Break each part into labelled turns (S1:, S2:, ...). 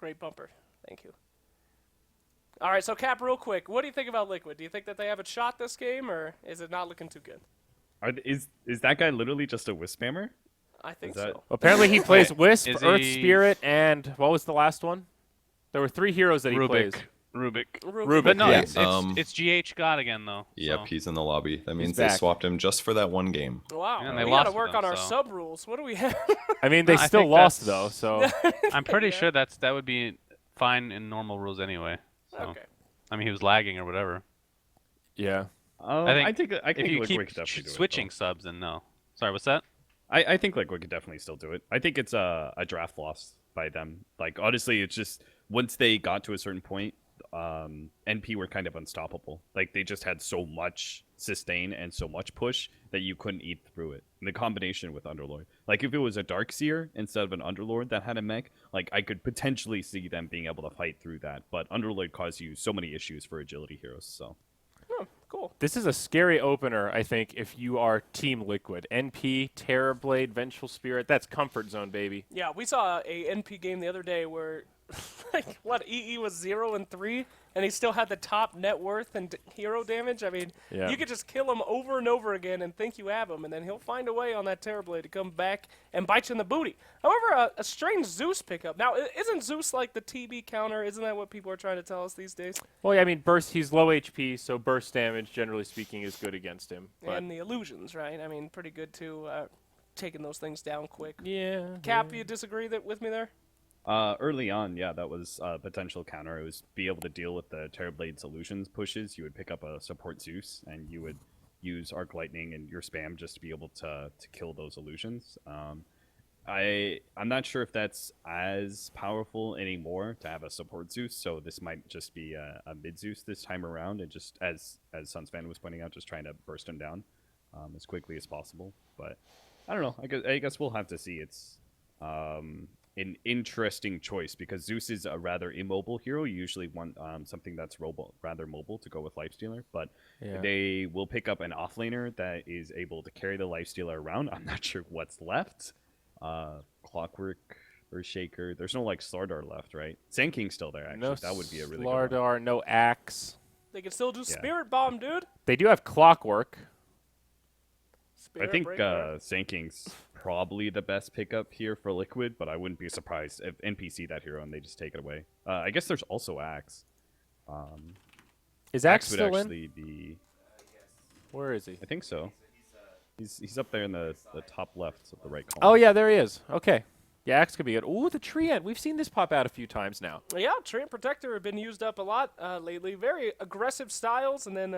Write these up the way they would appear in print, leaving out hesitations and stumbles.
S1: Great bumper. Thank you. All right, so Cap, real quick, what do you think about Liquid? Do you think that they have a shot this game, or is it not looking too good?
S2: Is that guy literally just a wisp spammer?
S1: I think
S2: Is that-
S1: so.
S3: Apparently he plays
S4: Wait,
S3: Wisp,
S4: is
S3: Earth
S4: he-
S3: Spirit, and what was the last one? There were 3 heroes that he plays.
S4: Rubik.
S3: Rubik,
S4: But no,
S3: yeah.
S4: it's GH God again though.
S5: Yep,
S4: so.
S5: he's in the lobby. That means they
S3: back.
S5: swapped him just for that one game.
S1: Wow,
S4: Yeah, and they
S1: we got to
S4: lost
S1: work
S4: with
S1: on
S4: them,
S1: our
S4: so.
S1: sub rules. What do we have?
S3: I mean, they
S4: No, I
S3: still
S4: think
S3: lost,
S4: that's-
S3: though, so...
S4: I'm pretty sure that would be fine in normal rules anyway. So.
S1: Okay.
S4: I mean, he was lagging or whatever.
S3: Yeah.
S4: I think
S2: I
S4: If
S2: think
S4: you
S2: Liquid
S4: keep
S2: could definitely do it,
S4: switching
S2: though.
S4: subs, then no. Sorry, what's that?
S2: I think Liquid could definitely still do it. I think it's a draft loss by them. Like, honestly, it's just once they got to a certain point, NP were kind of unstoppable. Like, they just had so much sustain and so much push that you couldn't eat through it. And the combination with Underlord. Like, if it was a Darkseer instead of an Underlord that had a mech, like, I could potentially see them being able to fight through that. But Underlord caused you so many issues for agility heroes, so...
S1: Oh, cool.
S3: This is a scary opener, I think, if you are Team Liquid. NP, Terrorblade, Vengeful Spirit, that's comfort zone, baby.
S1: Yeah, we saw a NP game the other day where, like, what, EE was 0-3, and he still had the top net worth and hero damage. I mean,
S3: Yeah.
S1: you could just kill him over and over again and think you have him, and then he'll find a way on that Terrorblade to come back and bite you in the booty. However, a strange Zeus pickup. Now, isn't Zeus like the TB counter? Isn't that what people are trying to tell us these days?
S3: Well, yeah, I mean, burst. He's low HP, so burst damage, generally speaking, is good against him. But
S1: And the illusions, right? I mean, pretty good too, taking those things down quick.
S3: yeah.
S1: Cap, you disagree with me there?
S2: Early on, yeah, that was a potential counter. It was be able to deal with the Terrorblade Illusions pushes. You would pick up a support Zeus, and you would use Arc Lightning and your spam just to be able to kill those illusions. I'm not sure if that's as powerful anymore to have a support Zeus, so this might just be a mid Zeus this time around, and just as Sunsfan was pointing out, just trying to burst him down as quickly as possible. But I don't know. I guess we'll have to see. It's an interesting choice because Zeus is a rather immobile hero. You usually want something that's rather mobile to go with Lifestealer, but
S3: Yeah.
S2: they will pick up an offlaner that is able to carry the Lifestealer around. I'm not sure what's left. Clockwork or Shaker. There's no like Slardar left, right? Sand King's still there. Actually,
S3: No
S2: that would be a really good one.
S3: Slardar, no Axe.
S1: They can still do
S2: Yeah.
S1: Spirit Bomb, dude.
S3: They do have Clockwork.
S2: I
S1: Spirit
S2: think
S1: Breaker.
S2: Sand King's probably the best pickup here for Liquid, but I wouldn't be surprised if NPC that hero and they just take it away. I guess there's also Axe.
S3: Is Axe
S2: would
S3: still in?
S2: actually be.
S3: Where is he?
S2: I think so. He's up there in the top left of the right column.
S3: Oh, yeah, there he is. Okay. Yeah, Axe could be good. Ooh, the Treant. We've seen this pop out a few times now.
S1: Yeah, Treant Protector have been used up a lot lately. Very aggressive styles, and then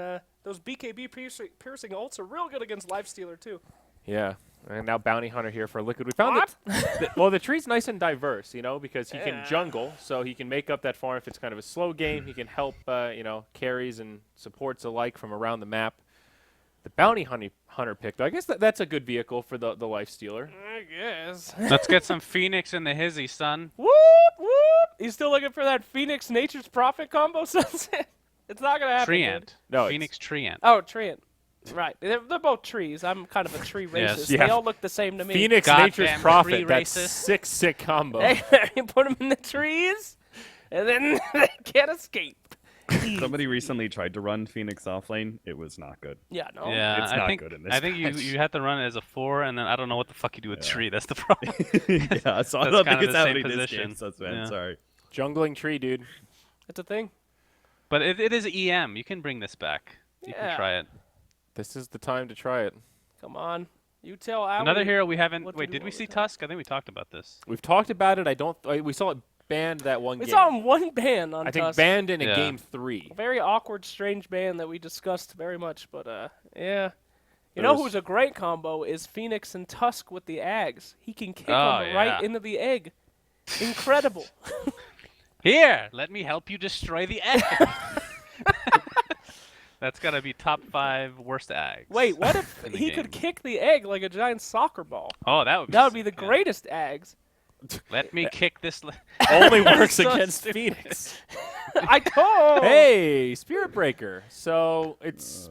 S1: those BKB piercing ults are real good against Lifestealer, too.
S3: Yeah. And now Bounty Hunter here for Liquid. We found well, the tree's nice and diverse, you know, because he
S1: Yeah.
S3: can jungle, so he can make up that farm if it's kind of a slow game. He can help, carries and supports alike from around the map. The Bounty Hunter pick, though, I guess that's a good vehicle for the Lifestealer.
S1: I guess.
S4: Let's get some Phoenix in the hizzy, son.
S1: Whoop, whoop. You still looking for that Phoenix Nature's Prophet combo, Sunset? It's not going to happen.
S4: Treant.
S1: dude.
S3: No,
S4: Phoenix Treant.
S1: Oh, Treant. Right. They're both trees. I'm kind of a tree racist.
S4: Yes.
S3: Yeah.
S1: They all look the same to me.
S3: Phoenix
S4: Goddamn
S3: Nature's
S4: tree
S3: Prophet, that's
S4: racist.
S3: sick combo.
S1: Hey, you put them in the trees, and then they can't escape.
S2: Somebody recently tried to run Phoenix offlane. It was not good.
S1: Yeah, no.
S4: Yeah,
S2: it's
S4: I
S2: not
S4: think
S2: good in this
S4: I think
S2: patch.
S4: you have to run it as a 4, and then I don't know what the fuck you do with tree. That's the problem.
S2: Yeah, so I
S4: That's
S2: don't
S4: kind
S2: think
S4: of
S2: it's
S4: the same
S2: happening this
S4: position.
S2: game. So that's bad.
S4: Yeah.
S2: Sorry.
S3: Jungling tree, dude.
S1: It's a thing.
S4: But it is EM. You can bring this back. You
S1: Yeah.
S4: can try it.
S3: This is the time to try it.
S1: Come on. You tell Owie.
S4: Another hero we haven't.
S1: what to
S4: Wait,
S1: do
S4: did we
S1: all the
S4: see
S1: time.
S4: Tusk? I think we talked about this.
S3: We've talked about it. We saw it banned that one
S1: We
S3: game.
S1: saw him one ban on
S3: I think
S1: Tusk.
S3: banned in a
S4: Yeah.
S3: game 3.
S1: Very awkward, strange ban that we discussed very much, but yeah. You know who's a great combo is Phoenix and Tusk with the Ags. He can kick
S4: Oh,
S1: them right
S4: yeah.
S1: into the egg. Incredible.
S4: Here, let me help you destroy the egg. That's gotta be top 5 worst eggs.
S1: Wait, what if
S4: in the
S1: he
S4: game.
S1: could kick the egg like a giant soccer ball?
S4: Oh, that would be.
S1: That would be the
S4: sick, yeah.
S1: greatest Ags.
S4: Let me kick this.
S3: Only works
S1: So
S3: against
S1: stupid.
S3: Phoenix.
S1: I told.
S3: Hey, Spirit Breaker. So it's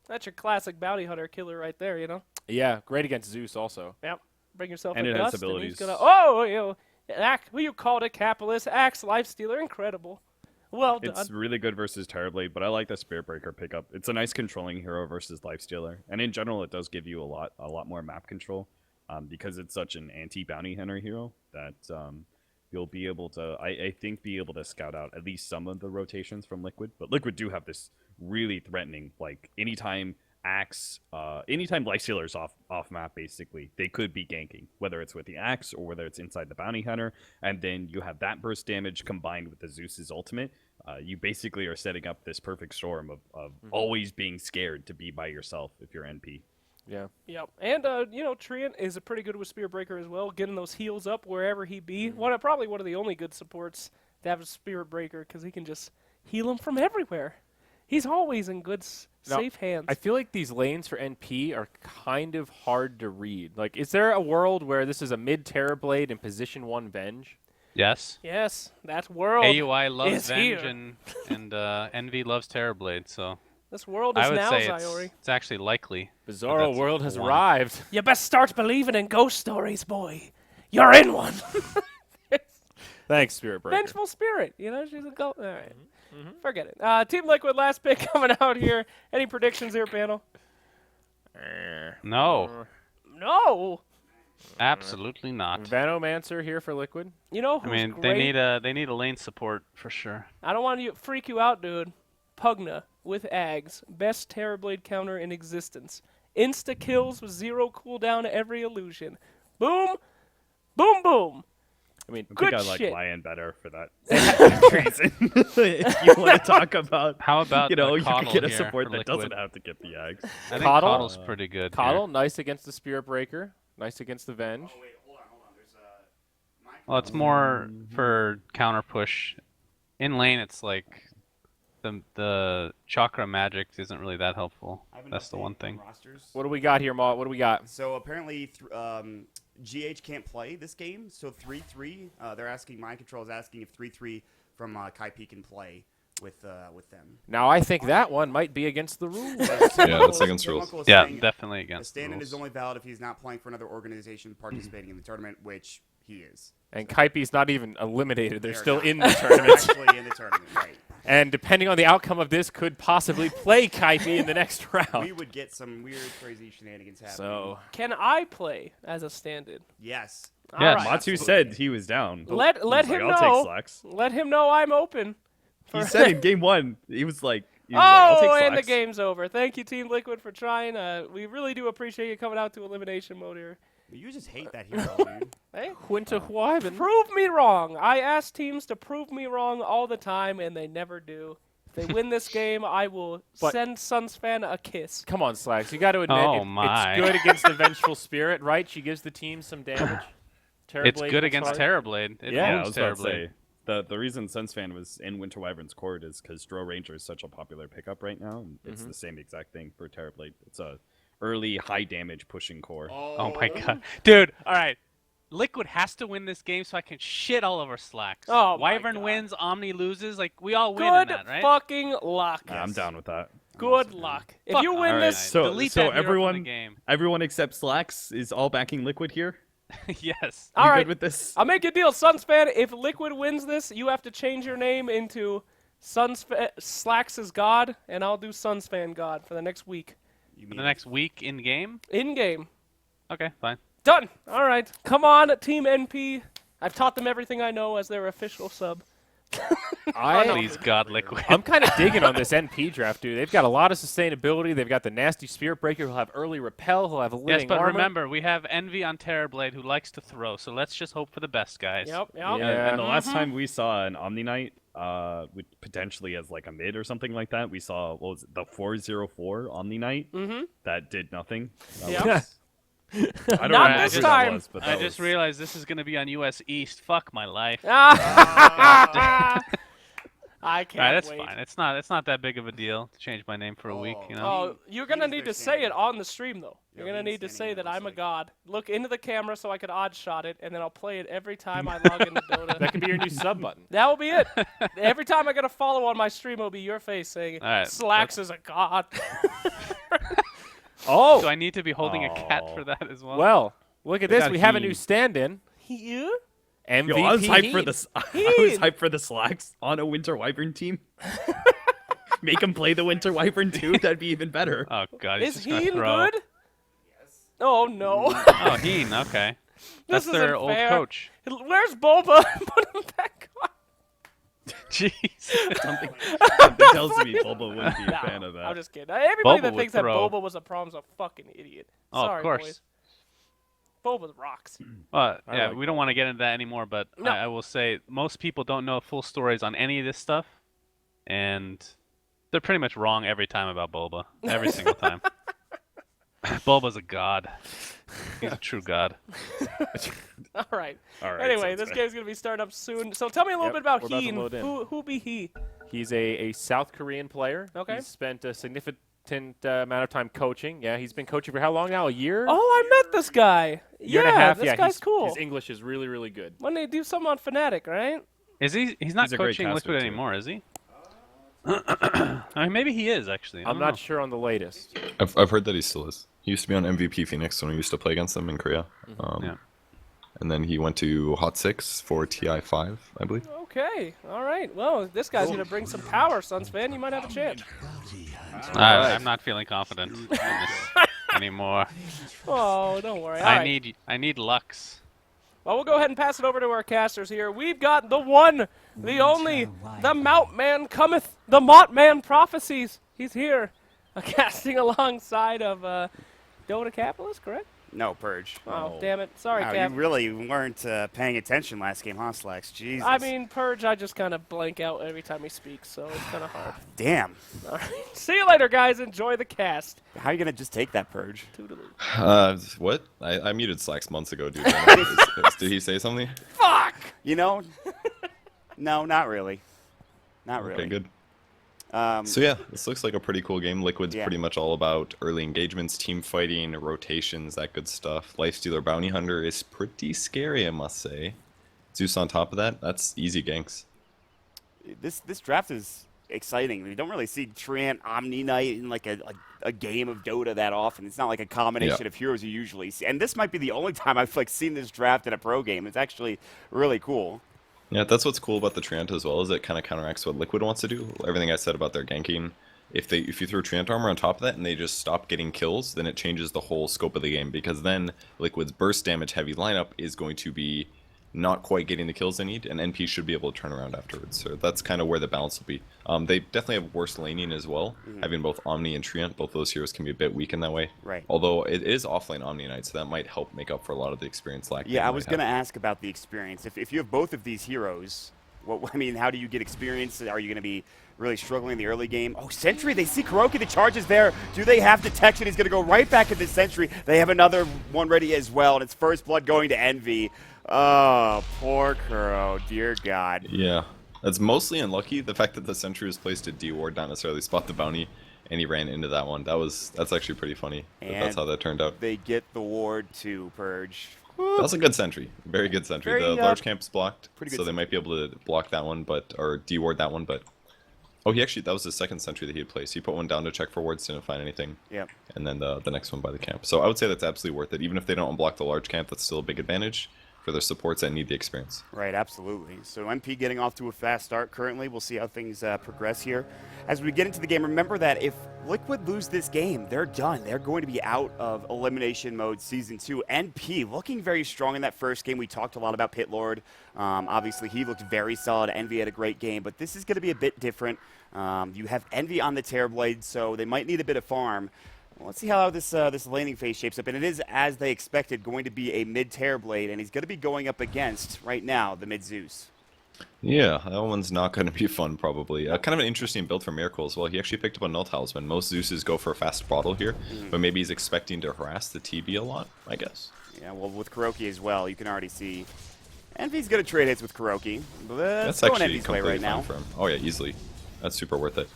S1: That's your classic bounty hunter killer right there, you know?
S3: yeah, great against Zeus also.
S1: Yep. Bring yourself
S2: And
S1: a
S2: it has
S1: dust, and he's
S2: abilities.
S1: gonna. Oh, Well, you called it capitalist. Axe Lifestealer, incredible. Well done.
S2: It's really good versus Terrorblade, but I like the Spirit Breaker pickup. It's a nice controlling hero versus Lifestealer, and in general, it does give you a lot more map control, because it's such an anti-bounty hunter hero that you'll be able to, I think, be able to scout out at least some of the rotations from Liquid. But Liquid do have this really threatening, like anytime Axe, anytime Lifestealer's off map, basically, they could be ganking, whether it's with the Axe or whether it's inside the Bounty Hunter, and then you have that burst damage combined with the Zeus's ultimate. You basically are setting up this perfect storm of always being scared to be by yourself if you're NP.
S3: Yeah.
S1: Yep. And, Treant is a pretty good with Spirit Breaker as well, getting those heals up wherever he be. Probably one of the only good supports to have a Spirit Breaker, because he can just heal him from everywhere. He's always in good, safe hands.
S3: I feel like these lanes for NP are kind of hard to read. Like, is there a world where this is a mid Terrorblade and position 1 Venge?
S4: Yes.
S1: Yes, that world
S4: AUI loves
S1: is
S4: Venge
S1: here.
S4: and Envy loves Terrorblade, so
S1: This world is
S4: I would
S1: now,
S4: say
S1: Iori.
S4: it's actually likely.
S3: Bizarro
S4: that's
S3: world has
S4: one.
S3: arrived.
S1: You best start believing in ghost stories, boy. You're in one.
S3: Thanks, Spirit Breaker.
S1: Vengeful spirit. She's a ghost. All right. Forget it. Team Liquid, last pick coming out here. Any predictions here, panel?
S4: No,
S1: No.
S4: absolutely not.
S3: Vanomancer here for Liquid.
S1: You know
S4: I
S1: who's
S4: mean,
S1: great?
S4: they need a lane support for sure.
S1: I don't want to freak you out, dude. Pugna with Ags. Best Terrorblade counter in existence. Insta kills with 0 cooldown every illusion. Boom. Boom, boom.
S3: I mean,
S2: I
S1: Good
S2: think I like
S1: shit.
S2: Lion better for that reason. If you want to talk about,
S4: How about
S2: you
S4: the
S2: can
S4: Coddle
S2: get a
S4: here
S2: support
S4: for
S2: that
S4: Liquid?
S2: doesn't have to get the eggs.
S4: I think
S3: Coddle?
S4: Coddle's pretty good.
S3: Coddle,
S4: Here.
S3: nice against the Spirit Breaker. Nice against the Venge.
S4: Well, it's more for counter push. In lane, it's like the chakra magic isn't really that helpful.
S6: I have an
S4: That's the
S6: update
S4: one
S6: on
S4: thing.
S6: Rosters.
S3: What do we got here, Ma? What do we got?
S6: So apparently, GH can't play this game. So 3-3, they're asking. Mind Control is asking if 3-3 from Kaipi can play with them.
S3: Now, I think that one might be against the rules.
S5: Yeah, that's against rules.
S6: Uncle is
S4: Yeah,
S6: saying
S4: definitely
S6: The
S4: against the
S6: stand-in
S4: rules.
S6: is only valid if he's not playing for another organization participating in the tournament, which he is.
S3: And Kaipi's not even eliminated. They're
S6: They're
S3: still
S6: not.
S3: in the tournament.
S6: Actually in the tournament, right?
S3: And depending on the outcome of this, could possibly play Kaipi in the next
S6: We
S3: round.
S6: would get some weird, crazy shenanigans happening.
S3: So,
S1: Can I play as a stand-in?
S6: yes.
S4: Yeah,
S1: All right.
S2: Matu
S6: Absolutely.
S2: said he was down. but
S1: Let
S2: he was
S1: him
S2: like, I'll
S1: know.
S2: take slacks.
S1: Let him know I'm open.
S2: He
S1: for-
S2: said in game 1, he was like, I'll take
S1: Oh,
S2: slacks.
S1: and the game's over. Thank you, Team Liquid, for trying. We really do appreciate you coming out to elimination mode here.
S6: You just hate that hero, dude.
S1: Hey,
S3: Quinta Huiven.
S1: prove me wrong. I ask teams to prove me wrong all the time, and they never do. If they win this game, I will
S3: But-
S1: send Sunsfan a kiss.
S3: Come on, Slacks. You got to admit
S4: Oh, my.
S3: it's good against the Vengeful Spirit, right? She gives the team some damage.
S4: It's
S3: Terrorblade
S4: good
S3: hits
S4: against
S3: hard.
S4: Terrorblade. It
S3: Yeah,
S2: Yeah, I
S4: owns
S2: was about to
S4: Terrorblade.
S2: say, the reason Sunsfan was in Winter Wyvern's Court is because Drow Ranger is such a popular pickup right now. And it's the same exact thing for Terrorblade. It's a early high damage pushing core.
S4: Oh my god, dude! All right, Liquid has to win this game so I can shit all over Slacks.
S1: Oh my
S4: Wyvern
S1: God.
S4: wins, Omni loses. Like we all win in
S1: Good
S4: that, right?
S1: fucking luck.
S2: I'm down with that.
S1: Good luck. If
S4: Fuck
S1: you
S4: off.
S1: win
S2: All
S1: this,
S2: right, so
S4: Delete
S2: so
S4: that hero from the
S2: everyone
S4: game.
S2: everyone except Slacks is all backing Liquid here.
S4: Yes.
S1: all
S2: You
S1: right.
S2: good with this?
S1: I'll make you a deal, Sunsfan. If Liquid wins this, you have to change your name into Slacks is God, and I'll do Sunsfan God for the next week.
S6: You
S4: For
S6: mean
S4: the next week in game.
S1: In game.
S4: Okay, fine.
S1: Done. All right. Come on, Team NP. I've taught them everything I know as their official sub.
S4: Please God, Liquid.
S3: I'm kind of digging on this NP draft, dude. They've got a lot of sustainability. They've got the nasty Spirit Breaker. He'll have early repel. He'll have
S4: Yes,
S3: living
S4: but
S3: armor.
S4: remember, we have Envy on Terrorblade who likes to throw, so let's just hope for the best, guys.
S1: Yep.
S2: Yeah,
S3: Yeah.
S2: and the last time we saw an Omni Knight, with potentially as like a mid or something like that, we saw what was it, the 404 Omni Knight that did nothing. That
S1: Yeah.
S2: was- I don't
S1: Not
S2: know
S1: this
S2: who
S1: time.
S2: that was, but
S4: I
S2: that
S4: just
S2: was-
S4: realized this is going to be on US East. Fuck my life.
S1: I can't
S4: All right, that's
S1: wait.
S4: fine. It's not that big of a deal to change my name for a week, you know.
S1: Oh, you're gonna
S6: He's
S1: need
S6: their
S1: to say it
S6: standing.
S1: on the stream though. You're
S6: Yeah,
S1: gonna
S6: he's
S1: need to
S6: standing
S1: say
S6: in,
S1: that I'm a
S6: looks like.
S1: god. Look into the camera so I could odd shot it, and then I'll play it every time I log into Dota.
S3: That could be your new sub button.
S1: That will be it. Every time I get a follow on my stream, it'll be your face saying,
S4: All right,
S1: Slacks is a god.
S3: Oh,
S4: Do I need to be holding a cat
S2: Oh.
S4: for that as well?
S3: well, look at
S2: They
S3: this.
S2: got
S3: We have a
S2: he.
S3: new stand-in.
S1: Here?
S3: MVP.
S2: Yo, I was hyped for
S3: Heen.
S2: this. I was hyped for the Slacks on a Winter Wyvern team. Make him play the Winter Wyvern too. That'd be even better.
S4: Oh god, he's
S1: Is
S4: just gonna
S1: Heen
S4: throw.
S1: good? Oh no.
S4: Oh, Heen. Okay,
S1: This
S4: that's their
S1: isn't
S4: old
S1: fair.
S4: coach.
S1: Where's Boba? Put him back on.
S4: Jeez.
S2: Something tells me Boba wouldn't be a fan of that.
S1: I'm just kidding. Everybody
S4: Boba
S1: that
S4: would
S1: thinks that
S4: throw.
S1: Boba was a problem is a fucking idiot.
S4: Oh,
S1: Sorry,
S4: of course.
S1: boys. Boba rocks.
S4: Well,
S3: I
S4: yeah,
S3: like
S4: we don't want to get into that anymore, but
S1: No.
S4: I will say most people don't know full stories on any of this stuff, and they're pretty much wrong every time about Boba. Every single time. Boba's a god. He's a true god.
S1: All right.
S2: All right,
S1: Anyway,
S2: sounds
S1: this
S2: fair.
S1: game's gonna be starting up soon. So tell me a little
S3: Yep,
S1: bit about
S3: we're about to
S1: Heen.
S3: load in.
S1: Who be he?
S3: He's a South Korean player.
S1: Okay.
S3: He's spent a significant amount of time coaching. Yeah, he's been coaching for how long now? A year?
S1: Oh, I met this guy.
S3: Year
S1: yeah,
S3: and a half.
S1: this
S3: yeah,
S1: guy's
S3: he's,
S1: cool.
S3: His English is really, really good.
S1: When they do something on Fnatic, right?
S4: Is he? He's not
S2: He's a great
S4: coaching
S2: caster,
S4: Liquid
S2: too.
S4: anymore, is he? I mean, maybe he is actually. I
S3: I'm
S4: don't
S3: not
S4: know.
S3: sure on the latest.
S5: I've heard that he still is. He used to be on MVP Phoenix when we used to play against them in Korea.
S4: Yeah.
S5: And then he went to Hot 6 for TI5, I believe.
S1: Okay. All right. Well, this guy's gonna bring some power, Suns fan. You might have a chance.
S4: I'm not feeling confident in this anymore.
S1: Oh, don't worry. All right.
S4: I need Lux.
S1: Well, we'll go ahead and pass it over to our casters here. We've got the one, the only, the Mount Man cometh, the Mott Man prophecies. He's here, casting alongside of Dota Capitalist, correct?
S6: No, Purge.
S1: Oh, damn it. Sorry,
S6: Wow,
S1: Cap.
S6: you really weren't paying attention last game, huh, Slacks? Jesus.
S1: I mean, Purge, I just kind of blank out every time he speaks, so it's kind of hard.
S6: damn.
S1: All right. See you later, guys. Enjoy the cast.
S6: How are you gonna just take that, Purge?
S1: Toodaloo.
S5: What? I muted Slacks months ago, dude. Did he say something?
S1: Fuck!
S6: You know? No, not really. Not really.
S5: Okay, good.
S6: Um,
S5: So yeah, this looks like a pretty cool game. Liquid's
S6: Yeah.
S5: pretty much all about early engagements, team fighting, rotations, that good stuff. Lifestealer Bounty Hunter is pretty scary, I must say. Zeus on top of that, that's easy ganks.
S6: this draft is exciting. We don't really see Treant Omni Knight in like a game of Dota that often. It's not like a combination
S5: Yeah.
S6: of heroes you usually see. And this might be the only time I've like seen this draft in a pro game. It's actually really cool.
S5: Yeah, that's what's cool about the Treant as well, is it kind of counteracts what Liquid wants to do. Everything I said about their ganking. If you throw Treant armor on top of that and they just stop getting kills, then it changes the whole scope of the game, because then Liquid's burst damage heavy lineup is going to be not quite getting the kills they need, and NP should be able to turn around afterwards. So that's kind of where the balance will be. They definitely have worse laning as well, having both Omni and Treant. Both of those heroes can be a bit weak in that way.
S6: Right.
S5: Although it is offlane Omni Knight, so that might help make up for a lot of the experience lack.
S6: Yeah, I was going to ask about the experience. If you have both of these heroes, I mean, how do you get experience? Are you going to be really struggling in the early game? Oh, Sentry, they see Kuroki, the charge is there. Do they have detection? He's going to go right back at the Sentry. They have another one ready as well, and it's first blood going to Envy. Oh, poor Kuro, dear God.
S5: Yeah, that's mostly unlucky. The fact that the sentry was placed to D-ward, not necessarily spot the bounty, and he ran into that one. That's actually pretty funny. That's
S6: And
S5: how that turned out.
S6: They get the ward to Purge.
S5: That's a good sentry. Very good sentry.
S6: Very,
S5: The large camp's blocked,
S6: pretty
S5: so
S6: good
S5: they might be able to block that one, or D-ward that one. But oh, that was the second sentry that he had placed. He put one down to check for wards, didn't find anything.
S6: Yep.
S5: And then the next one by the camp. So I would say that's absolutely worth it. Even if they don't unblock the large camp, that's still a big advantage for their supports that need the experience.
S6: Right, absolutely. So MP getting off to a fast start currently. We'll see how things progress here. As we get into the game, remember that if Liquid lose this game, they're done. They're going to be out of Elimination Mode Season 2. NP looking very strong in that first game. We talked a lot about Pit Lord. Obviously, he looked very solid. Envy had a great game, but this is going to be a bit different. You have Envy on the Terrorblade, so they might need a bit of farm. Well, let's see how this laning phase shapes up. And it is, as they expected, going to be a mid Terrorblade, and he's going to be going up against, right now, the mid Zeus.
S5: Yeah, that one's not going to be fun, probably. Kind of an interesting build for Miracle as well. He actually picked up a Null Talisman. Most Zeuses go for a fast bottle here, but maybe he's expecting to harass the TB a lot, I guess.
S6: Yeah, well, with Kuroki as well, you can already see. Envy's going to trade hits with Kuroki. But
S5: That's
S6: going
S5: actually
S6: Envy's way
S5: completely
S6: right
S5: fine
S6: now.
S5: for him. Oh yeah, easily. That's super worth it.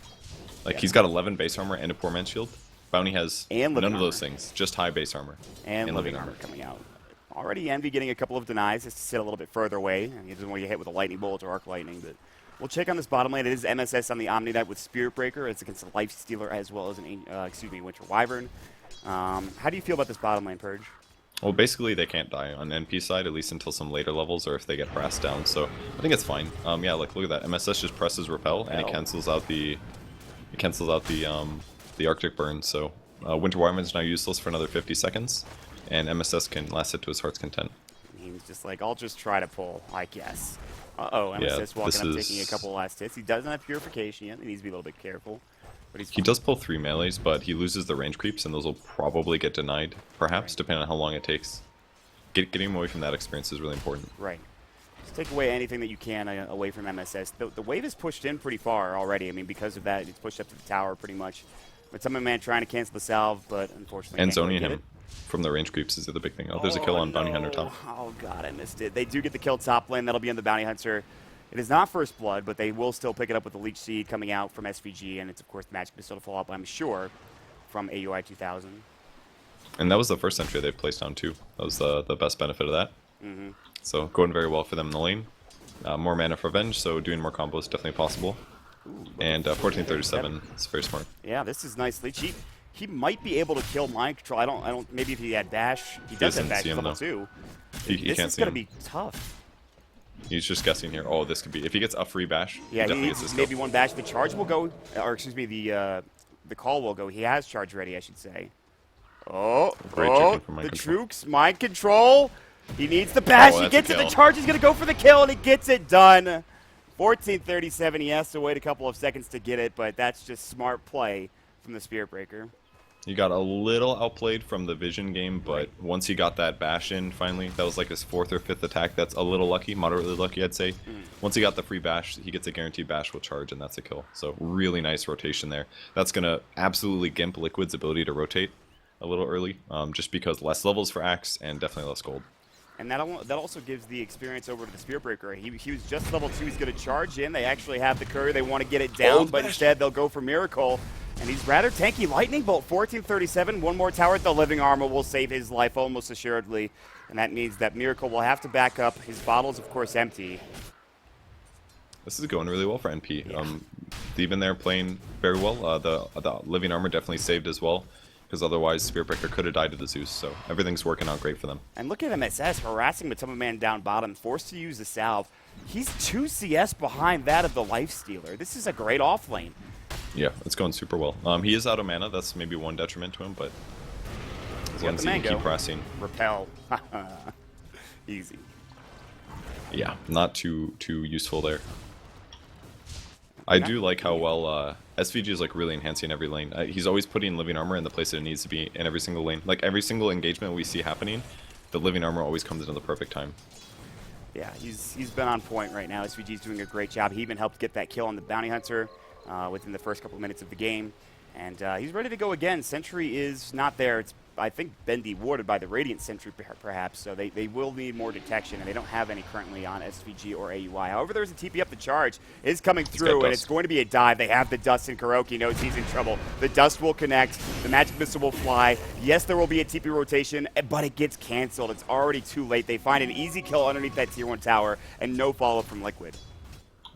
S5: Like,
S6: Yeah.
S5: he's got 11 base armor and a Poor Man's Shield. Bounty has
S6: And
S5: none
S6: living
S5: of those
S6: armor.
S5: things, just high base armor.
S6: And living armor coming out. Already Envy getting a couple of denies just to sit a little bit further away. And he doesn't want to get hit with a lightning bolt or arc lightning. But we'll check on this bottom lane. It is MSS on the Omni Knight with Spirit Breaker. It's against a Life Stealer as well as an Winter Wyvern. How do you feel about this bottom lane, Purge?
S5: Well, basically they can't die on NP side, at least until some later levels, or if they get harassed down. So I think it's fine. Yeah, like look at that. MSS just presses repel, and it cancels out the Arctic burn. So Winter Wyvern's now useless for another 50 seconds, and MSS can last it to his heart's content.
S6: He's just like, I'll just try to pull, I guess. Uh-oh,
S5: Yeah,
S6: MSS walking up, taking a
S5: is-
S6: couple last hits. He doesn't have purification yet. He needs to be a little bit careful. But he's
S5: He does pull 3 melees, but he loses the range creeps, and those will probably get denied, perhaps, depending on how long it takes. Getting him away from that experience is really important.
S6: Right. Just take away anything that you can away from MSS. The wave is pushed in pretty far already. I mean, because of that, it's pushed up to the tower pretty much. But some man trying to cancel the salve, but unfortunately
S5: And
S6: can't quite
S5: zoning
S6: get
S5: him
S6: it.
S5: from the range creeps is the other big thing. Oh, there's a kill on Bounty Hunter top.
S6: Oh, God, I missed it. They do get the kill top lane. That'll be on the Bounty Hunter. It is not First Blood, but they will still pick it up with the Leech Seed coming out from SVG, and it's, of course, the Magic Missile to follow up, I'm sure, from AUI 2000.
S5: And that was the first entry they placed down, too. That was the best benefit of that. So going very well for them in the lane. More mana for Revenge, so doing more combos is definitely possible. And 1437 is very smart.
S6: Yeah, this is nice Leech. He might be able to kill Mind Control. I don't. Maybe if he had Dash, he does have
S5: doesn't
S6: Dash
S5: see him,
S6: level
S5: though.
S6: 2.
S5: He
S6: This
S5: can't
S6: is
S5: see
S6: gonna
S5: him.
S6: be tough.
S5: He's just guessing here. Oh, this could be... If he gets a free bash,
S6: Yeah,
S5: he
S6: he
S5: definitely gets this
S6: needs
S5: kill.
S6: maybe one bash. The charge will go, or excuse me, the call will go. He has charge ready, I should say. Oh,
S5: Great
S6: oh,
S5: chicken from Mind
S6: the
S5: Control.
S6: Trooks, Mind Control. He needs the bash.
S5: Oh,
S6: He
S5: that's a
S6: gets it. The
S5: kill.
S6: charge is going to go for the kill, and he gets it done. 14:37. He has to wait a couple of seconds to get it, but that's just smart play from the Spirit Breaker.
S5: He got a little outplayed from the Vision game, but once he got that bash in, finally, that was like his 4th or 5th attack. That's a little lucky, moderately lucky, I'd say. Once he got the free bash, he gets a guaranteed bash with charge, and that's a kill. So really nice rotation there. That's going to absolutely gimp Liquid's ability to rotate a little early, just because less levels for Axe and definitely less gold.
S6: And that also gives the experience over to the Spirit Breaker. He was just level 2. He's going to charge in. They actually have the courier. They want to get it down, but instead they'll go for Miracle. And he's rather tanky. Lightning Bolt, 1437. One more tower at the Living Armor will save his life almost assuredly. And that means that Miracle will have to back up. His bottle's, of course, empty.
S5: This is going really well for NP. They've been there playing very well. The Living Armor definitely saved as well, because otherwise Spirit Breaker could have died to the Zeus. So everything's working out great for them.
S6: And look at MSS harassing Matoma Man down bottom, forced to use the salve. He's 2 CS behind that of the Lifestealer. This is a great off lane.
S5: Yeah, it's going super well. He is out of mana. That's maybe one detriment to him, but as long as he can keep pressing.
S6: Repel. Easy.
S5: Yeah, not too useful there. I do like how well SVG is like really enhancing every lane. He's always putting Living Armor in the place that it needs to be in every single lane. Like every single engagement we see happening, the Living Armor always comes into the perfect time.
S6: Yeah, he's been on point right now. SVG's doing a great job. He even helped get that kill on the Bounty Hunter within the first couple minutes of the game. And he's ready to go again. Sentry is not there. It's, I think, been dewarded by the Radiant Sentry, perhaps. So they will need more detection, and they don't have any currently on SVG or AUI. However, there's a TP up the charge. It is coming through, and it's going to be a dive. They have the Dust, and Kuroki knows he's in trouble. The Dust will connect. The Magic Missile will fly. Yes, there will be a TP rotation, but it gets canceled. It's already too late. They find an easy kill underneath that Tier 1 tower, and no follow-up from Liquid.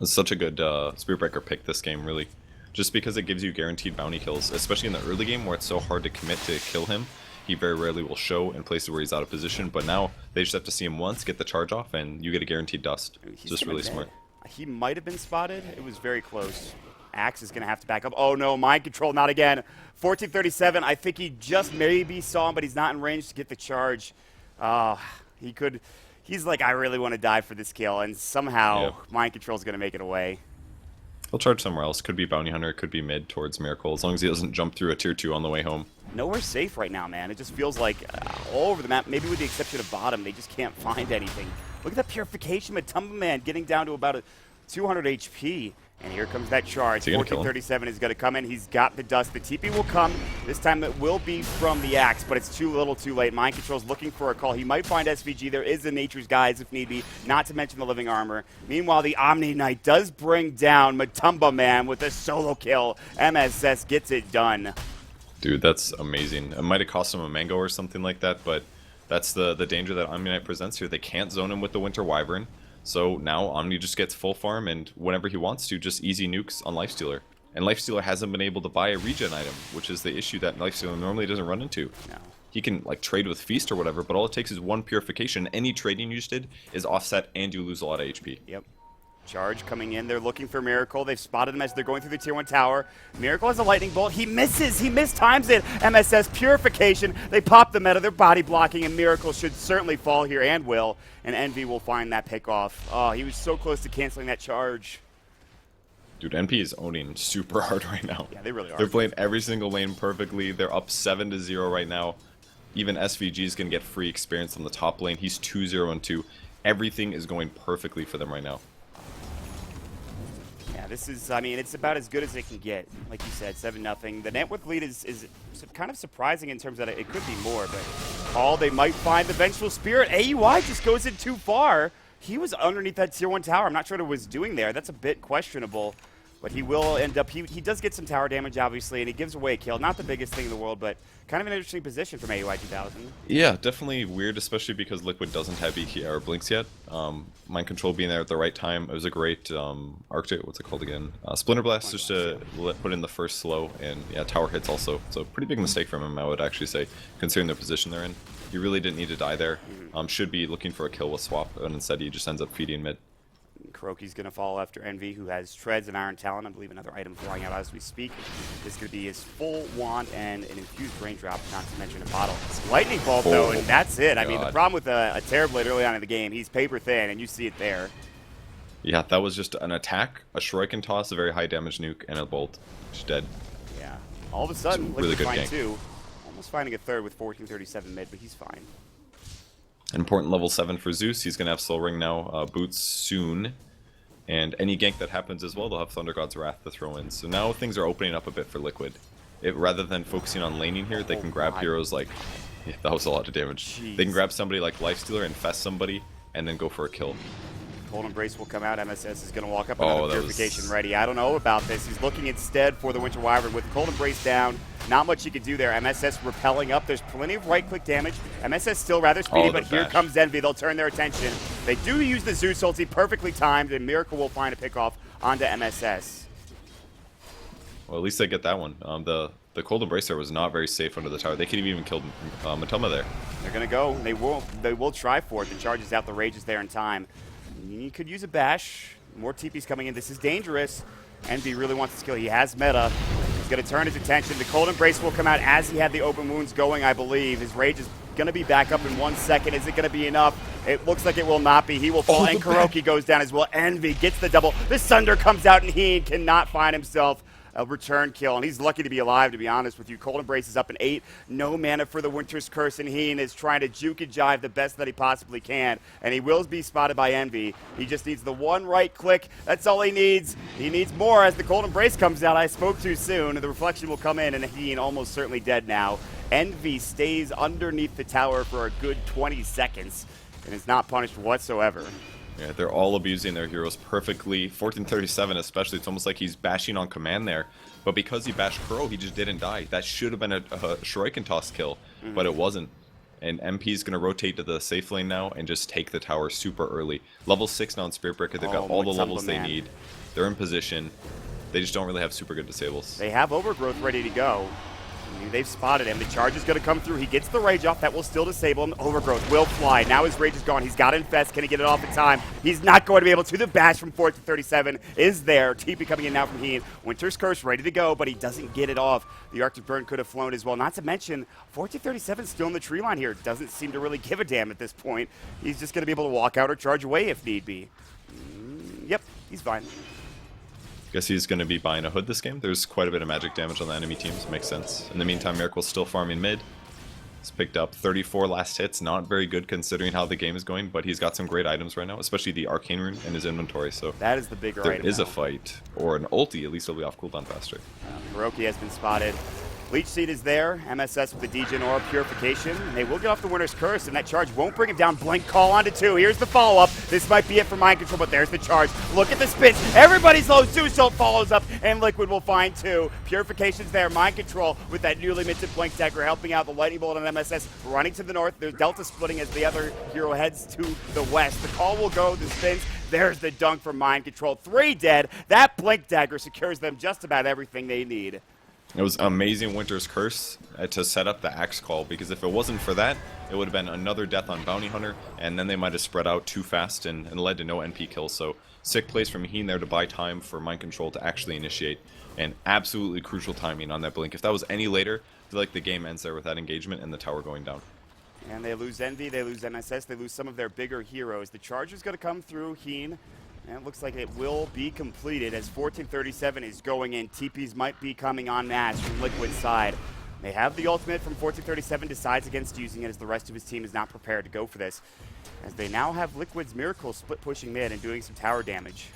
S5: It's such a good Spirit Breaker pick this game, really. Just because it gives you guaranteed bounty kills, especially in the early game where it's so hard to commit to kill him. He very rarely will show in places where he's out of position, but now they just have to see him once, get the charge off, and you get a guaranteed dust. It's just really smart.
S6: He might have been spotted. It was very close. Axe is going to have to back up. Oh no, Mind Control, not again. 1437, I think he just maybe saw him, but he's not in range to get the charge. He could... He's like, I really want to die for this kill, and somehow Mind Control is going to make it away.
S5: He'll charge somewhere else. Could be Bounty Hunter, could be mid towards Miracle, as long as he doesn't jump through a Tier 2 on the way home.
S6: Nowhere safe right now, man. It just feels like all over the map, maybe with the exception of bottom, they just can't find anything. Look at that purification with Tumble Man getting down to about 200 HP. And here comes that charge. 1437 is going to come in. He's got the dust. The TP will come. This time it will be from the Axe, but it's too little too late. Mind Control's looking for a call. He might find SVG. There is the Nature's Guides if need be, not to mention the Living Armor. Meanwhile, the Omni Knight does bring down Matumba Man with a solo kill. MSS gets it done.
S5: Dude, that's amazing. It might have cost him a mango or something like that, but that's the danger that Omni Knight presents here. They can't zone him with the Winter Wyvern. So now Omni just gets full farm and whenever he wants to, just easy nukes on Lifestealer. And Lifestealer hasn't been able to buy a regen item, which is the issue that Lifestealer normally doesn't run into.
S6: No.
S5: he can like trade with Feast or whatever, but all it takes is one Purification. Any trading you just did is offset, and you lose a lot of HP.
S6: Yep. Charge coming in. They're looking for Miracle. They've spotted him as they're going through the Tier 1 tower. Miracle has a lightning bolt. He misses. He mistimes it. MSS Purification. They pop the meta. They're body blocking, and Miracle should certainly fall here and will. And Envy will find that pick off. Oh, he was so close to canceling that charge.
S5: Dude, NP is owning super hard right now.
S6: Yeah, they really are.
S5: They're playing every single lane perfectly. They're up 7-0 right now. Even SVG is going to get free experience on the top lane. He's 2-0-2. Everything is going perfectly for them right now.
S6: Yeah, this is, I mean, it's about as good as it can get. Like you said, 7-0. The network lead is kind of surprising in terms that it could be more, but they might find the Vengeful Spirit. AUI just goes in too far. He was underneath that Tier 1 tower. I'm not sure what it was doing there. That's a bit questionable. But he will end up, he does get some tower damage, obviously, and he gives away a kill. Not the biggest thing in the world, but kind of an interesting position from AUI 2000.
S5: Yeah, definitely weird, especially because Liquid doesn't have EQ or Blinks yet. Mind Control being there at the right time. It was a great Arctic, what's it called again? Splinter Blast just to put in the first slow, and yeah, tower hits also. So pretty big mistake from him, I would actually say, considering the position they're in. He really didn't need to die there. Should be looking for a kill with Swap, and instead he just ends up feeding mid.
S6: Kuroki's going to follow after Envy, who has Treads and Iron Talon. I believe another item flying out as we speak. This is going to be his full wand and an infused raindrop, not to mention a bottle. It's Lightning Bolt, though, and that's it. I mean, the problem with a Terrorblade early on in the game, he's paper thin, and you see it there.
S5: Yeah, that was just an attack, a Shuriken toss, a very high damage nuke, and a bolt. She's dead.
S6: Yeah. All of a sudden,
S5: really
S6: Liquid
S5: good
S6: find
S5: gank.
S6: two. Almost finding a third with 1437 mid, but he's fine.
S5: An important level 7 for Zeus. He's going to have Soul Ring now, Boots soon. And any gank that happens as well, they'll have Thunder God's Wrath to throw in. So now things are opening up a bit for Liquid. Rather than focusing on laning here, they can grab heroes like... Yeah, that was a lot of damage.
S6: Jeez.
S5: They can grab somebody like Lifestealer, infest somebody, and then go for a kill.
S6: Cold Embrace will come out. MSS is going to walk up. Another
S5: that
S6: Purification
S5: was-
S6: ready. I don't know about this. He's looking instead for the Winter Wyvern with Cold Embrace down. Not much you can do there. MSS repelling up. There's plenty of right-click damage. MSS still rather speedy,
S5: the
S6: but here
S5: bash.
S6: comes Envy. They'll turn their attention. They do use the Zeus ulti perfectly timed, and Miracle will find a pick-off onto MSS.
S5: Well, at least they get that one. The Cold Embracer was not very safe under the tower. They could have even killed Matoma there.
S6: They're going to go. They will try for it. The charge is out. The rage is there in time. You could use a bash. More TP's coming in. This is dangerous. Envy really wants this kill. He has meta. He's going to turn his attention. The Cold Embrace will come out as he had the open wounds going, I believe. His rage is going to be back up in 1 second. Is it going to be enough? It looks like it will not be. He will fall, and Kuroki goes down as well. Envy gets the double. The Sunder comes out, and he cannot find himself a return kill, and he's lucky to be alive, to be honest with you. Cold Embrace is up in 8. No mana for the Winter's Curse, and Heen is trying to juke and jive the best that he possibly can, and he will be spotted by Envy. He just needs the one right click. That's all he needs. He needs more as the Cold Embrace comes out. I spoke too soon. The reflection will come in, and Heen almost certainly dead now. Envy stays underneath the tower for a good 20 seconds and is not punished whatsoever.
S5: Yeah, they're all abusing their heroes perfectly. 1437 especially, it's almost like he's bashing on command there. But because he bashed Kuro, he just didn't die. That should have been a Shuriken toss kill, but it wasn't. And MP is going to rotate to the safe lane now and just take the tower super early. Level 6 now in Spirit Breaker, they've got all the levels they need. They're in position. They just don't really have super good disables.
S6: They have Overgrowth ready to go. They've spotted him. The charge is going to come through. He gets the rage off. That will still disable him. Overgrowth will fly. Now his rage is gone. He's got Infest. Can he get it off in time? He's not going to be able to. The bash from 1437 is there. TP coming in now from Heen. Winter's Curse ready to go, but he doesn't get it off. The Arctic Burn could have flown as well. Not to mention, 1437 still in the tree line here. Doesn't seem to really give a damn at this point. He's just going to be able to walk out or charge away if need be. Yep, he's fine.
S5: Guess he's going to be buying a hood this game. There's quite a bit of magic damage on the enemy team, so it makes sense. In the meantime, Miracle's still farming mid. He's picked up 34 last hits. Not very good considering how the game is going, but he's got some great items right now, especially the Arcane Rune in his inventory. So
S6: That is the bigger
S5: there
S6: item
S5: is
S6: now.
S5: a fight, or an ulti, at least it'll be off cooldown faster.
S6: Kuroki has been spotted. Leech Seed is there. MSS with the Degen Aura Purification. And they will get off the Winter's Curse, and that charge won't bring him down. Blink call onto 2. Here's the follow-up. This might be it for Mind Control, but there's the charge. Look at the spins. Everybody's low. Zeus follows up, and Liquid will find 2. Purification's there. Mind Control with that newly minted Blink Dagger helping out the Lightning Bolt on MSS. Running to the north. There's Delta splitting as the other hero heads to the west. The call will go. The spins. There's the dunk from Mind Control. 3 dead. That Blink Dagger secures them just about everything they need.
S5: It was amazing Winter's Curse to set up the Axe Call, because if it wasn't for that, it would have been another death on Bounty Hunter, and then they might have spread out too fast and led to no NP kills. So sick plays from Heen there to buy time for Mind Control to actually initiate, and absolutely crucial timing on that blink. If that was any later, I feel like the game ends there with that engagement and the tower going down.
S6: And they lose Envy, they lose MSS, they lose some of their bigger heroes. The charge is going to come through Heen, and it looks like it will be completed as 1437 is going in. TPs might be coming en masse from Liquid's side. They have the ultimate from 1437, decides against using it as the rest of his team is not prepared to go for this. As they now have Liquid's Miracle split pushing mid and doing some tower damage.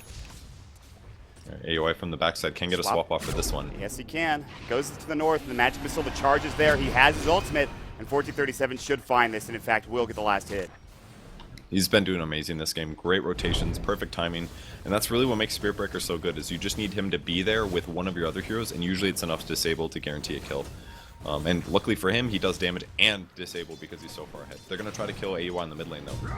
S5: AOI from the backside can get a swap off for this one.
S6: Yes, he can. Goes to the north, and the Magic Missile, the charge is there. He has his ultimate, and 1437 should find this, and in fact will get the last hit.
S5: He's been doing amazing this game. Great rotations, perfect timing, and that's really what makes Spirit Breaker so good, is you just need him to be there with one of your other heroes, and usually it's enough to disable to guarantee a kill. And luckily for him, he does damage and disable because he's so far ahead. They're going to try to kill AUI in the mid lane, though.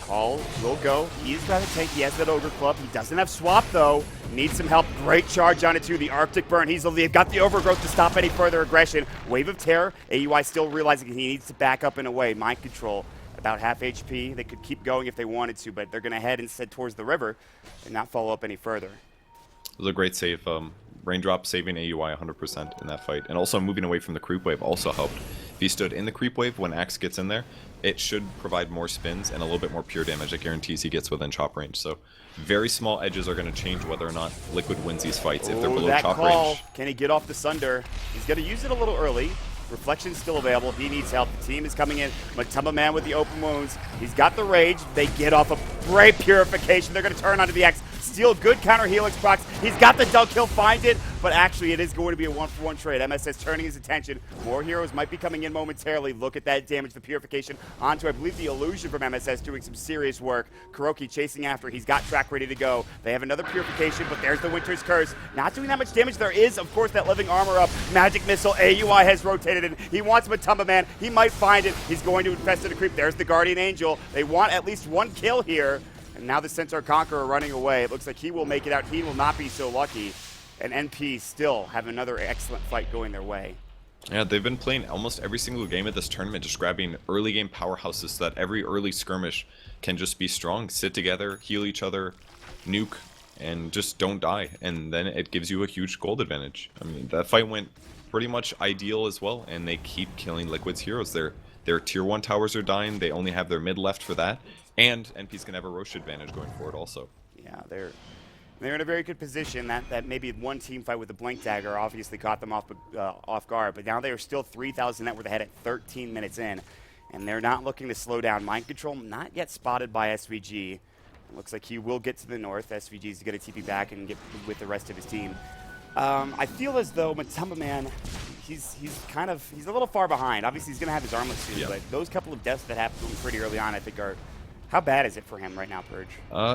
S6: Call will go. He's got a tank. He has that Ogre Club. He doesn't have swap, though. Needs some help. Great charge on it, too. The Arctic Burn. He's got the overgrowth to stop any further aggression. Wave of Terror. AUI still realizing he needs to back up in a way. Mind Control. About half HP. They could keep going if they wanted to, but they're going to head instead towards the river and not follow up any further.
S5: It was a great save. Raindrop saving AUI 100% in that fight. And also moving away from the creep wave also helped. If he stood in the creep wave when Axe gets in there, it should provide more spins and a little bit more pure damage. It guarantees he gets within chop range. So very small edges are going to change whether or not Liquid wins these fights. If they're below
S6: that
S5: chop
S6: call.
S5: range.
S6: Can he get off the Sunder? He's going to use it a little early. Reflection's still available. He needs help. The team is coming in. Matumba Man with the open wounds. He's got the rage. They get off a great purification. They're going to turn onto the X. Steal good counter Helix procs. He's got the dunk. He'll find it. But actually, it is going to be a one-for-one trade. MSS turning his attention. More heroes might be coming in momentarily. Look at that damage, the purification onto, I believe, the illusion from MSS doing some serious work. Kuroki chasing after. He's got track ready to go. They have another purification, but there's the Winter's Curse. Not doing that much damage. There is, of course, that living armor up. Magic Missile. AUI has rotated in. He wants Matumba Man. He might find it. He's going to infest the creep. There's the Guardian Angel. They want at least one kill here. And now the Centaur Conqueror running away. It looks like he will make it out. He will not be so lucky. And NP still have another excellent fight going their way.
S5: Yeah, they've been playing almost every single game at this tournament, just grabbing early game powerhouses so that every early skirmish can just be strong, sit together, heal each other, nuke, and just don't die. And then it gives you a huge gold advantage. I mean, that fight went pretty much ideal as well, and they keep killing Liquid's heroes. Their tier 1 towers are dying, they only have their mid left for that, and NP's gonna have a Rosh advantage going forward also.
S6: Yeah, they're in a very good position. That maybe one team fight with the Blink Dagger obviously caught them off guard, but now they are still 3,000 net worth ahead at 13 minutes in, and they're not looking to slow down. Mind Control not yet spotted by SVG. It looks like he will get to the north. SVG is going to TP back and get with the rest of his team. I feel as though Matumba Man, he's a little far behind. Obviously, he's going to have his armlet soon, yeah. But those couple of deaths that happened to him pretty early on, I think are. How bad is it for him right now, Purge?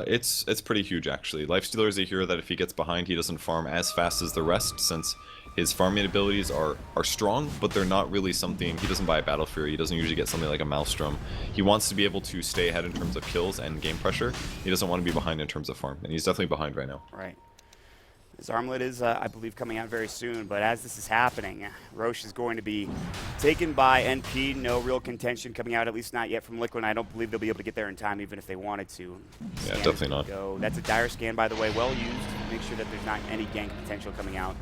S5: It's pretty huge, actually. Lifestealer is a hero that if he gets behind, he doesn't farm as fast as the rest, since his farming abilities are strong, but they're not really something. He doesn't buy a Battle Fury. He doesn't usually get something like a Maelstrom. He wants to be able to stay ahead in terms of kills and game pressure. He doesn't want to be behind in terms of farm, and he's definitely behind right now.
S6: Right. His armlet is, I believe, coming out very soon, but as this is happening, Rosh is going to be taken by NP. No real contention coming out, at least not yet from Liquid. I don't believe they'll be able to get there in time, even if they wanted to.
S5: Yeah, definitely not.
S6: Go. That's a dire scan, by the way, well used. Make sure that there's not any gank potential coming out.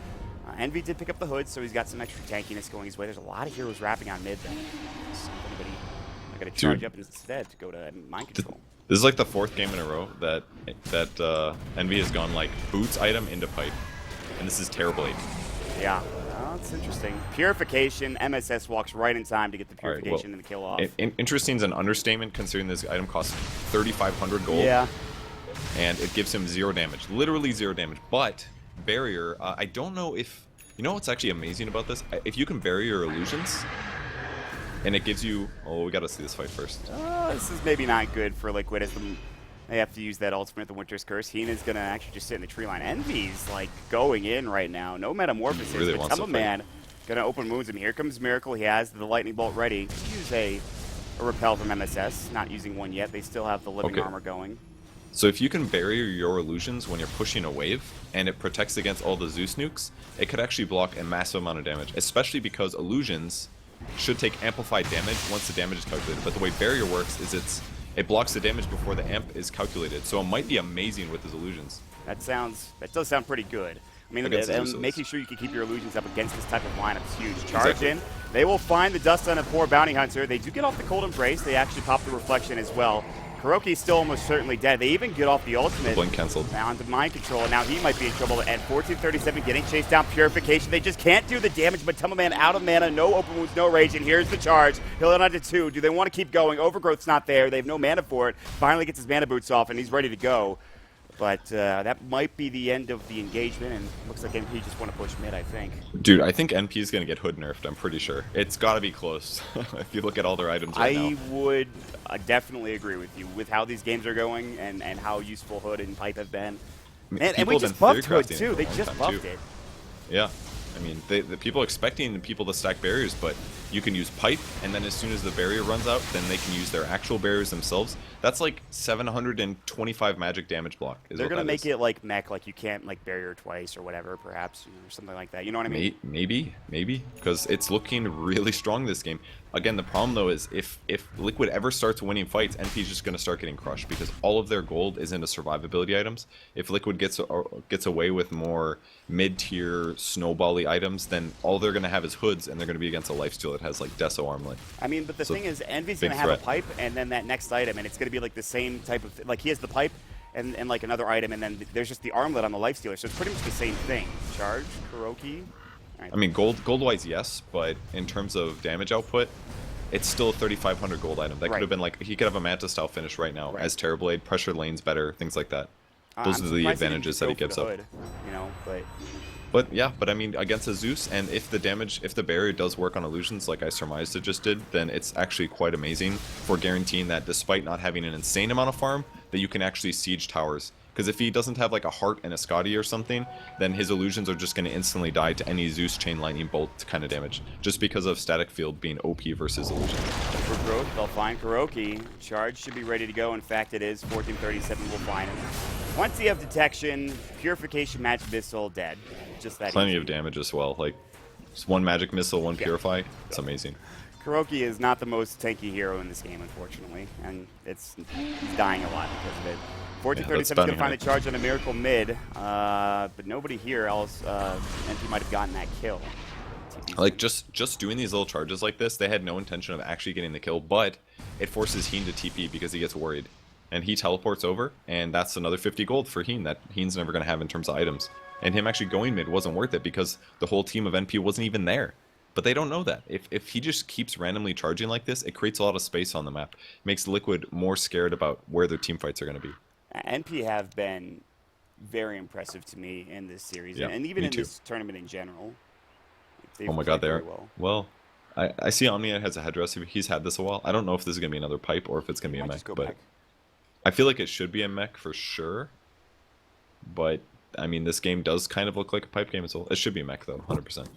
S6: Envy did pick up the hood, so he's got some extra tankiness going his way. There's a lot of heroes wrapping on mid, then. I got to charge up instead to go to Mind Control.
S5: This is like the 4th game in a row that Envy has gone like boots item into pipe, and this is Terrorblade.
S6: Yeah, that's interesting. Purification. MSS walks right in time to get the purification and the kill off.
S5: Interesting is an understatement considering this item costs 3,500 gold.
S6: Yeah.
S5: And it gives him 0 damage, literally 0 damage. But barrier, I don't know if you know what's actually amazing about this. If you can bury your illusions. And it gives you... Oh, we gotta see this fight first.
S6: This is maybe not good for Liquid as they have to use that ultimate, the Winter's Curse. Heena's gonna actually just sit in the tree line. Envy's like going in right now. No Metamorphosis.
S5: Really wants to
S6: fight. Man gonna open wounds him. Here comes Miracle. He has the Lightning Bolt ready. Use a repel from MSS. Not using one yet. They still have the living armor going.
S5: So if you can barrier your illusions when you're pushing a wave, and it protects against all the Zeus nukes, it could actually block a massive amount of damage, especially because illusions should take amplified damage once the damage is calculated. But the way barrier works is it blocks the damage before the amp is calculated, so it might be amazing with his illusions.
S6: That does sound pretty good. I mean,
S5: Against
S6: and
S5: Zeus.
S6: making sure you can keep your illusions up against this type of lineup is huge. Charge
S5: Exactly.
S6: in. They will find the dust on a poor bounty hunter. They do get off the cold embrace. They actually pop the reflection as well. Kuroki's still almost certainly dead. They even get off the ultimate.
S5: Blink canceled.
S6: Down to mind control. Now he might be in trouble at 1437, getting chased down. Purification. They just can't do the damage. But Man out of mana, no open wounds, no rage. And here's the charge. He'll hit onto 2. Do they want to keep going? Overgrowth's not there. They have no mana for it. Finally gets his mana boots off, and he's ready to go. But that might be the end of the engagement, and looks like NP just want to push mid, I think.
S5: Dude, I think NP is going to get hood nerfed, I'm pretty sure. It's got to be close, if you look at all their items right
S6: I
S5: now.
S6: would definitely agree with you with how these games are going and how useful Hood and Pipe have been. And
S5: People
S6: we
S5: have
S6: just
S5: been
S6: buffed Hood,
S5: theory-crafting
S6: too.
S5: it
S6: They
S5: for a
S6: just
S5: long time,
S6: buffed
S5: too.
S6: it.
S5: Yeah. I mean, the people expecting people to stack barriers, but you can use pipe, and then as soon as the barrier runs out, then they can use their actual barriers themselves. That's like 725 magic damage block.
S6: They're going to make it like mech, like you can't like barrier twice or whatever, perhaps, or something like that. You know what I mean?
S5: Maybe, because it's looking really strong this game. Again, the problem though is if Liquid ever starts winning fights, NP is just going to start getting crushed because all of their gold is into survivability items. If Liquid gets away with more mid-tier snowbally items, then all they're going to have is hoods, and they're going to be against a lifesteal that has like Deso Armlet.
S6: I mean, but the
S5: So,
S6: thing is, Envy's
S5: big
S6: going to have a
S5: threat.
S6: pipe, and then that next item, and it's going to be like the same type of like he has the pipe and like another item, and then there's just the armlet on the lifestealer, so it's pretty much the same thing. Charge, Kuroki. All right.
S5: I mean, gold-wise, yes, but in terms of damage output, it's still a 3,500 gold item. That
S6: Right.
S5: could have been like, he could have a Manta style finish right now
S6: Right.
S5: as Terrorblade, pressure lanes better, things like that. Those
S6: I'm
S5: are the
S6: surprised
S5: advantages that
S6: didn't
S5: he
S6: just go
S5: gives
S6: for
S5: up.
S6: the hood, you know, but
S5: But I mean, against a Zeus, and if the barrier does work on illusions like I surmised it just did, then it's actually quite amazing for guaranteeing that despite not having an insane amount of farm, that you can actually siege towers. Because if he doesn't have like a heart and a Scotty or something, then his illusions are just going to instantly die to any Zeus chain lightning bolt kind of damage, just because of static field being OP versus illusion.
S6: for growth, they'll find Kuroki. Charge should be ready to go. In fact, it is. 1437 will find him. Once you have detection, purification, magic missile, dead. Just that
S5: Plenty
S6: easy.
S5: of damage as well. Like just one magic missile, one
S6: Yeah.
S5: purify. It's amazing.
S6: Kuroki is not the most tanky hero in this game, unfortunately, and he's dying a lot because of it. 1437 is going to find
S5: bounty
S6: the charge on a Miracle mid, but nobody here else, NP might have gotten that kill.
S5: Like just doing these little charges like this, they had no intention of actually getting the kill, but it forces Heen to TP because he gets worried. And he teleports over, and that's another 50 gold for Heen that Heen's never going to have in terms of items. And him actually going mid wasn't worth it because the whole team of NP wasn't even there. But they don't know that. If he just keeps randomly charging like this, it creates a lot of space on the map. Makes Liquid more scared about where their team fights are going to be.
S6: NP have been very impressive to me in this series,
S5: Yeah,
S6: and even
S5: me
S6: in
S5: too.
S6: this tournament in general. They've
S5: Oh my
S6: played
S5: god,
S6: very
S5: there.
S6: well.
S5: Well, I see Omnia has a headdress. He's had this a while. I don't know if this is going to be another pipe or if it's going to be a
S6: Might
S5: mech,
S6: just go
S5: but
S6: back.
S5: I feel like it should be a mech for sure. But I mean, this game does kind of look like a pipe game as well. It should be mech though, 100%.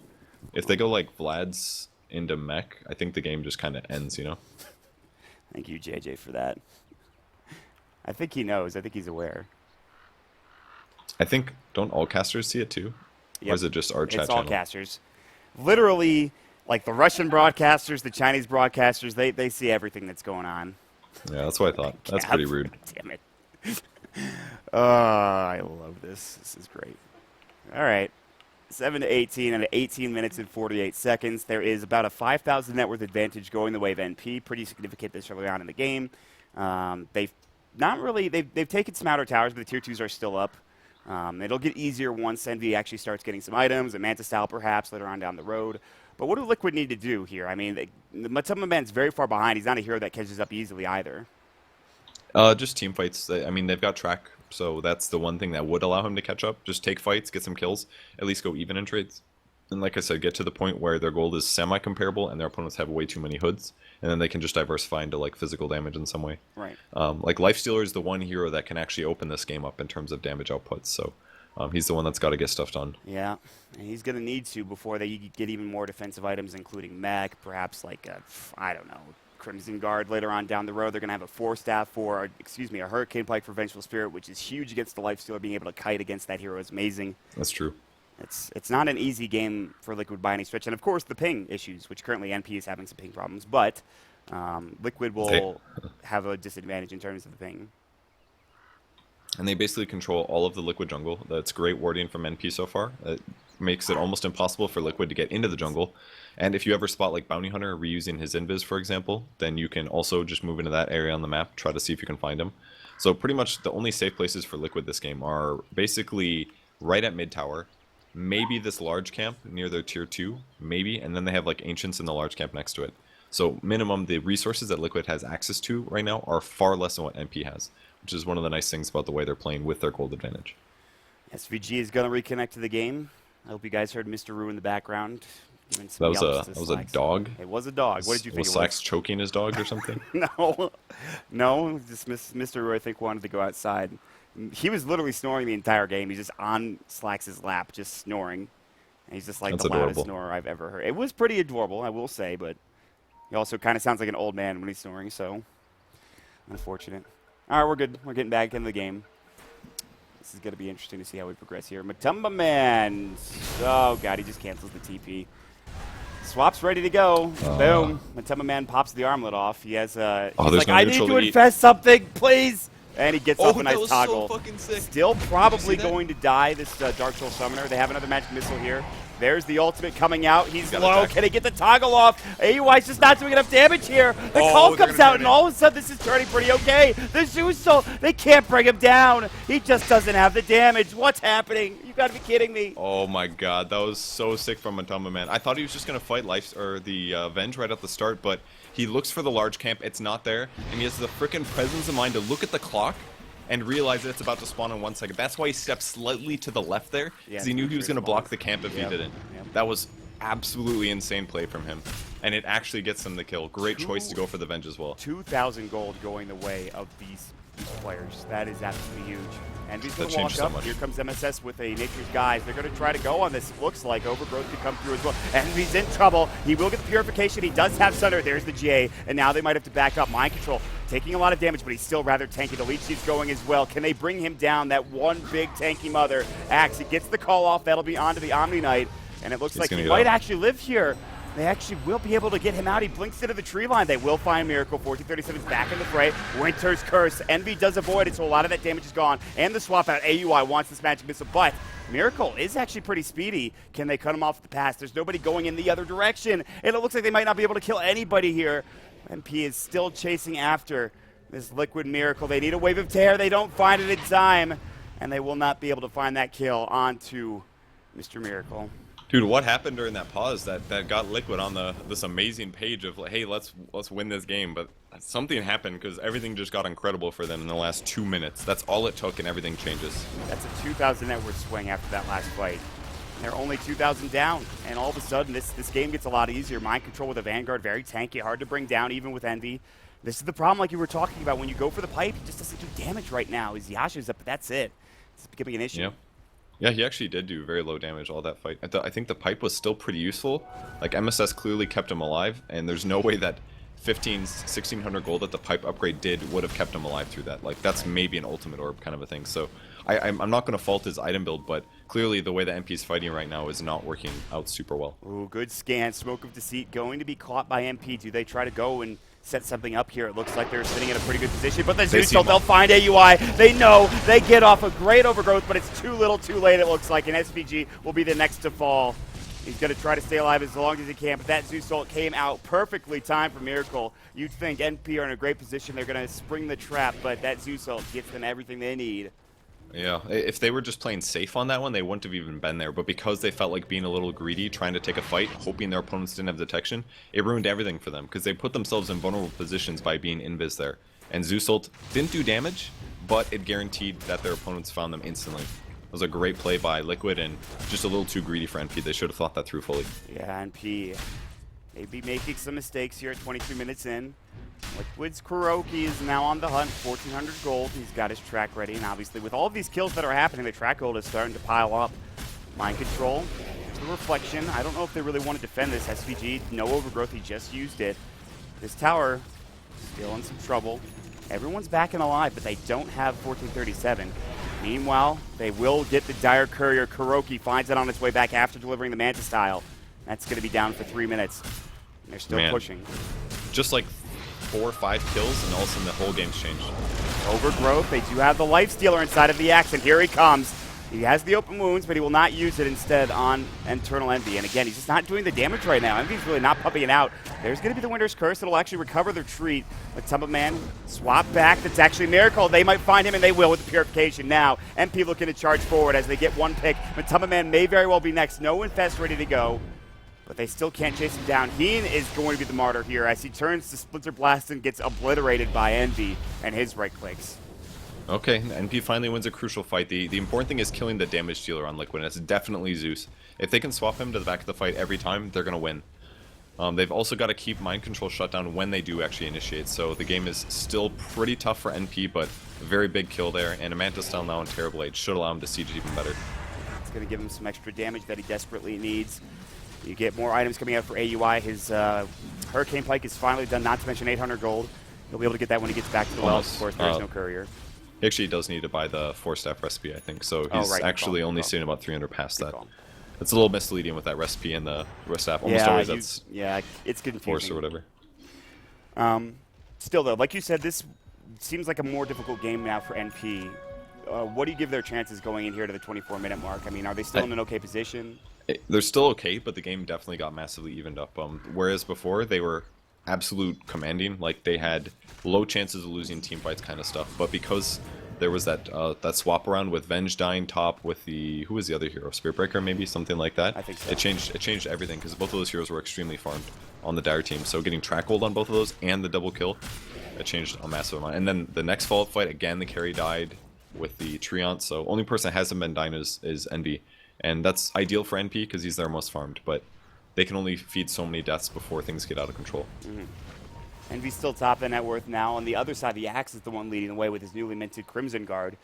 S5: If they go like Vlad's into mech, I think the game just kind of ends, you know?
S6: Thank you, JJ, for that. I think he knows. I think he's aware.
S5: I think, don't all casters see it too?
S6: Yep.
S5: Or is it just our chat
S6: It's all
S5: channel?
S6: casters. Literally, like the Russian broadcasters, the Chinese broadcasters, they see everything that's going on.
S5: Yeah, that's what I thought. That's
S6: Cap.
S5: pretty rude.
S6: Damn it. I love this. This is great. All right. 7 to 18 and 18 minutes and 48 seconds. There is about a 5,000 net worth advantage going the way of NP. Pretty significant this early on in the game. They've taken some outer towers, but the tier 2s are still up. It'll get easier once Envy actually starts getting some items, a Manta style perhaps later on down the road. But what do Liquid need to do here? I mean, Matama Man's very far behind. He's not a hero that catches up easily either.
S5: Just team fights. I mean, they've got track, so that's the one thing that would allow him to catch up. Just take fights, get some kills, at least go even in trades. And like I said, get to the point where their gold is semi-comparable and their opponents have way too many hoods, and then they can just diversify into like physical damage in some way.
S6: Right.
S5: Like Lifestealer is the one hero that can actually open this game up in terms of damage outputs, so he's the one that's got to get stuff done.
S6: Yeah, and he's going to need to before they get even more defensive items, including mech, perhaps like, I don't know, Crimson Guard later on down the road. They're going to have a Force Staff for, a Hurricane Pike for Vengeful Spirit, which is huge against the Lifestealer. Being able to kite against that hero is amazing.
S5: That's true.
S6: It's not an easy game for Liquid by any stretch. And, of course, the ping issues, which currently NP is having some ping problems. But Liquid will have a disadvantage in terms of the ping.
S5: And they basically control all of the Liquid jungle. That's great warding from NP so far. It makes it almost impossible for Liquid to get into the jungle. And if you ever spot like Bounty Hunter reusing his invis, for example, then you can also just move into that area on the map, try to see if you can find him. So pretty much the only safe places for Liquid this game are basically right at mid tower, maybe this large camp near their tier 2, maybe, and then they have like Ancients in the large camp next to it. So minimum, the resources that Liquid has access to right now are far less than what NP has, which is one of the nice things about the way they're playing with their gold advantage.
S6: SVG is going to reconnect to the game. I hope you guys heard Mr. Rue in the background. Giving some
S5: That was
S6: yelps to
S5: a
S6: Slacks.
S5: dog?
S6: It was a dog. What did you think
S5: Was
S6: it
S5: Slacks
S6: was?
S5: choking his dog or something?
S6: No, just Mr. Rue, I think, wanted to go outside. He was literally snoring the entire game. He's just on Slacks' lap, just snoring. And he's just like
S5: That's
S6: the loudest
S5: adorable.
S6: snorer I've ever heard. It was pretty adorable, I will say, but he also kind of sounds like an old man when he's snoring, so unfortunate. All right, we're good. We're getting back into the game. This is going to be interesting to see how we progress here. Matumba Man. Oh, God, he just cancels the TP. Swap's ready to go. Boom. Matumba Man pops the armlet off. He has he's
S5: there's
S6: like,
S5: no
S6: I need
S5: neutral
S6: to
S5: to eat."
S6: infest something, please. And he gets off a
S5: that
S6: nice
S5: was
S6: toggle.
S5: so fucking sick.
S6: Still
S5: Did
S6: probably
S5: you see that?
S6: going to die, this Dark Soul Summoner. They have another magic missile here. There's the ultimate coming out. He's
S5: got
S6: low.
S5: attack.
S6: Can he get the toggle off? AUI's just not doing enough damage here. The call
S5: they're
S6: comes
S5: gonna
S6: out,
S5: turn
S6: and
S5: it.
S6: all of a sudden this is turning pretty okay. The Zeus Soul, they can't bring him down. He just doesn't have the damage. What's happening? You gotta be kidding me.
S5: Oh my god, that was so sick from Matumba Man. I thought he was just gonna fight the Venge right at the start, but he looks for the large camp, it's not there, and he has the frickin' presence of mind to look at the clock and realize that it's about to spawn in 1 second. That's why he stepped slightly to the left there, because he knew he was gonna block the camp if he didn't.
S6: Yep.
S5: That was absolutely insane play from him, and it actually gets him the kill. Great choice to go for the Venge as well.
S6: 2,000 gold going the way of these players. That is absolutely huge. Envy's going
S5: That
S6: to walk
S5: changed so
S6: up.
S5: much.
S6: Here comes MSS with a Nature's Guise. They're going to try to go on this. It looks like Overgrowth could come through as well. Envy's in trouble. He will get the Purification. He does have Sunder. There's the GA. And now they might have to back up. Mind Control taking a lot of damage, but he's still rather tanky. The Leech Seed's going as well. Can they bring him down? That one big tanky mother. Axe, he gets the call off. That'll be onto the Omni Knight. And it looks
S5: He's
S6: like
S5: gonna
S6: he
S5: get
S6: might
S5: out.
S6: actually live here. They actually will be able to get him out. He blinks into the tree line. They will find Miracle. 1437's back in the fray. Winter's Curse. Envy does avoid it, so a lot of that damage is gone. And the swap out. AUI wants this magic missile, but Miracle is actually pretty speedy. Can they cut him off at the pass? There's nobody going in the other direction, and it looks like they might not be able to kill anybody here. MP is still chasing after this Liquid Miracle. They need a Wave of Tear. They don't find it in time, and they will not be able to find that kill onto Mr. Miracle.
S5: Dude, what happened during that pause that got Liquid on this amazing page of like, hey, let's win this game, but something happened because everything just got incredible for them in the last 2 minutes. That's all it took, and everything changes.
S6: That's a 2,000 net worth swing after that last fight. They're only 2,000 down, and all of a sudden this game gets a lot easier. Mind Control with a Vanguard, very tanky, hard to bring down even with Envy. This is the problem like you were talking about. When you go for the pipe, he just doesn't do damage right now. His Yashu's up, but that's it. It's becoming an issue.
S5: Yeah. Yeah, he actually did do very low damage all that fight. I think the pipe was still pretty useful. Like, MSS clearly kept him alive, and there's no way that 1,600 gold that the pipe upgrade did would have kept him alive through that. Like, that's maybe an ultimate orb kind of a thing. So I'm not going to fault his item build, but clearly the way the MP's fighting right now is not working out super well.
S6: Ooh, good scan. Smoke of Deceit going to be caught by MP. Do they try to go and set something up here? It looks like they're sitting in a pretty good position, but the
S5: They
S6: Zeus
S5: see
S6: Ult, they'll find AUI. They know. They get off a great Overgrowth, but it's too little too late, it looks like, and SVG will be the next to fall. He's going to try to stay alive as long as he can, but that Zeus Ult came out perfectly timed for Miracle. You'd think NP are in a great position. They're going to spring the trap, but that Zeus Ult gets them everything they need.
S5: Yeah, if they were just playing safe on that one, they wouldn't have even been there. But because they felt like being a little greedy, trying to take a fight, hoping their opponents didn't have detection, it ruined everything for them. Because they put themselves in vulnerable positions by being invis there. And Zeus Ult didn't do damage, but it guaranteed that their opponents found them instantly. It was a great play by Liquid, and just a little too greedy for NP. They should have thought that through fully.
S6: Yeah, NP maybe making some mistakes here at 23 minutes in. Liquid's Kuroki is now on the hunt, 1,400 gold. He's got his track ready, and obviously with all of these kills that are happening, the track gold is starting to pile up. Mind Control, there's the Reflection. I don't know if they really want to defend this. SVG, no Overgrowth, he just used it. This tower still in some trouble. Everyone's back and alive, but they don't have 1437. Meanwhile, they will get the Dire Courier. Kuroki finds it on its way back after delivering the Manta Style. That's going to be down for 3 minutes. And they're still pushing.
S5: Just like 4 or 5 kills, and all of a sudden the whole game's changed.
S6: Overgrowth. They do have the Life Stealer inside of the Axe, and here he comes. He has the open wounds, but he will not use it instead on Eternal Envy. And again, he's just not doing the damage right now. Envy's really not pumping it out. There's going to be the Winter's Curse that'll actually recover their treat. But Tumba Man swap back. That's actually a miracle. They might find him, and they will with the Purification now. MP looking to charge forward as they get one pick. But Tumba Man may very well be next. No Infest ready to go. But they still can't chase him down. Heen is going to be the martyr here as he turns to Splinter Blast and gets obliterated by Envy and his right clicks.
S5: Okay, NP finally wins a crucial fight. The important thing is killing the damage dealer on Liquid, and it's definitely Zeus. If they can swap him to the back of the fight every time, they're going to win. They've also got to keep Mind Control shut down when they do actually initiate, so the game is still pretty tough for NP, but a very big kill there, and a Manta Style now on Terrorblade should allow him to siege it even better.
S6: It's going to give him some extra damage that he desperately needs. You get more items coming out for AUI. His Hurricane Pike is finally done, not to mention 800 gold. He'll be able to get that when he gets back to the wells. Of course, there's no courier.
S5: He actually does need to buy the 4-staff recipe, I think, so he's actually only sitting about 300 past that. It's a little misleading with that recipe and the staff. Almost always that's
S6: it's confusing.
S5: Force or whatever.
S6: Still, though, like you said, this seems like a more difficult game now for NP. What do you give their chances going in here to the 24-minute mark? I mean, are they still in an okay position?
S5: They're still okay, but the game definitely got massively evened up. Whereas before, they were absolute commanding. Like, they had low chances of losing team fights kind of stuff. But because there was that swap around with Venge dying top with the... Who was the other hero? Spiritbreaker, maybe? Something like that?
S6: I think so.
S5: It changed everything, because both of those heroes were extremely farmed on the Dire team. So getting track hold on both of those and the double kill, it changed a massive amount. And then the next follow-up fight, again, the carry died with the Treant. So only person that hasn't been dying is Envy. And that's ideal for NP because he's their most farmed, but they can only feed so many deaths before things get out of control.
S6: Envy's still top in net worth now. On the other side, the Axe is the one leading the way with his newly minted Crimson Guard.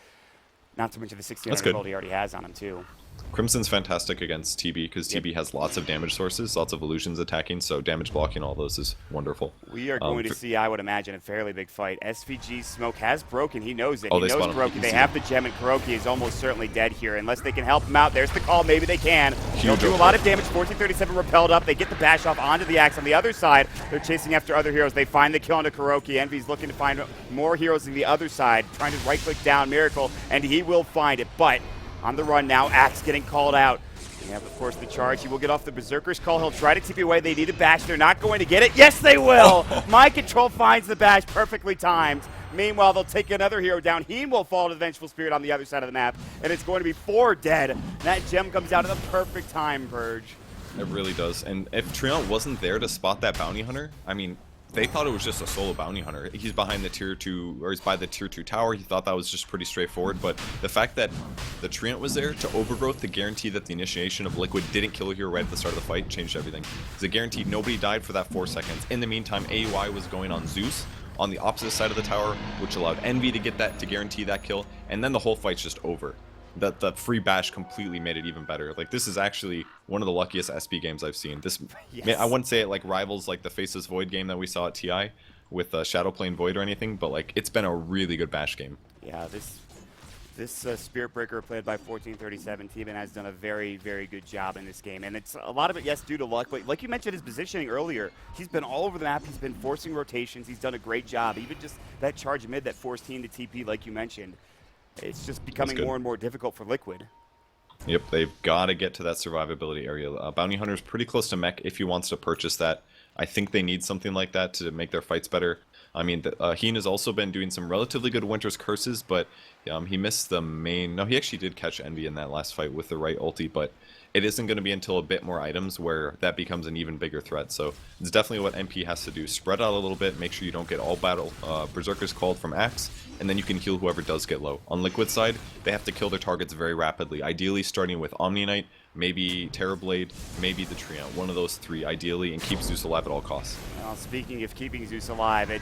S6: Not to mention the 1600 gold he already has on him, too.
S5: Crimson's fantastic against TB because TB has lots of damage sources, lots of illusions attacking, so damage blocking all those is wonderful.
S6: We are going to see, I would imagine, a fairly big fight. SVG Smoke has broken. He knows it.
S5: Oh,
S6: he knows Kuroki. They have the gem, and Kuroki is almost certainly dead here. Unless they can help him out. There's the call. Maybe they can. They'll do a lot of damage. 1437 repelled up. They get the bash off onto the Axe. On the other side, they're chasing after other heroes. They find the kill onto Kuroki. Envy's looking to find more heroes on the other side, trying to right-click down Miracle, and he will find it. But on the run now, Axe getting called out. We have, of course, the charge. He will get off the Berserker's call. He'll try to TP away. They need a bash. They're not going to get it. Yes, they will! Mind Control finds the bash, perfectly timed. Meanwhile, they'll take another hero down. He will fall to the Vengeful Spirit on the other side of the map, and it's going to be 4 dead. That gem comes out at the perfect time, Purge.
S5: It really does. And if Treant wasn't there to spot that bounty hunter, I mean, they thought it was just a solo bounty hunter. He's behind the tier 2, or he's by the tier 2 tower. He thought that was just pretty straightforward, but the fact that the Treant was there to Overgrowth to guarantee that the initiation of Liquid didn't kill a hero right at the start of the fight changed everything. Because it guaranteed nobody died for that 4 seconds. In the meantime, AUI was going on Zeus on the opposite side of the tower, which allowed Envy to get that, to guarantee that kill, and then the whole fight's just over. The free bash completely made it even better. Like, this is actually one of the luckiest SB games I've seen. This, I wouldn't say it like rivals like the Faceless Void game that we saw at TI with Shadowplane Void or anything, but like it's been a really good bash game.
S6: Yeah, this Spirit Breaker played by 1437 T-Man has done a very, very good job in this game, and it's a lot of it, yes, due to luck, but like you mentioned his positioning earlier, he's been all over the map, he's been forcing rotations, he's done a great job, even just that charge mid that forced Heen to TP like you mentioned. It's just becoming more and more difficult for Liquid.
S5: Yep, they've got to get to that survivability area. Bounty Hunter's pretty close to mech if he wants to purchase that. I think they need something like that to make their fights better. I mean, Heen has also been doing some relatively good Winter's Curses, but he missed the main... No, he actually did catch Envy in that last fight with the right ulti, but it isn't going to be until a bit more items where that becomes an even bigger threat. So it's definitely what NP has to do. Spread out a little bit, make sure you don't get all battle Berserkers called from Axe, and then you can heal whoever does get low. On Liquid side, they have to kill their targets very rapidly, ideally starting with Omni Knight, maybe Terrorblade, maybe the Treant. One of those 3, ideally, and keep Zeus alive at all costs.
S6: Well, speaking of keeping Zeus alive, it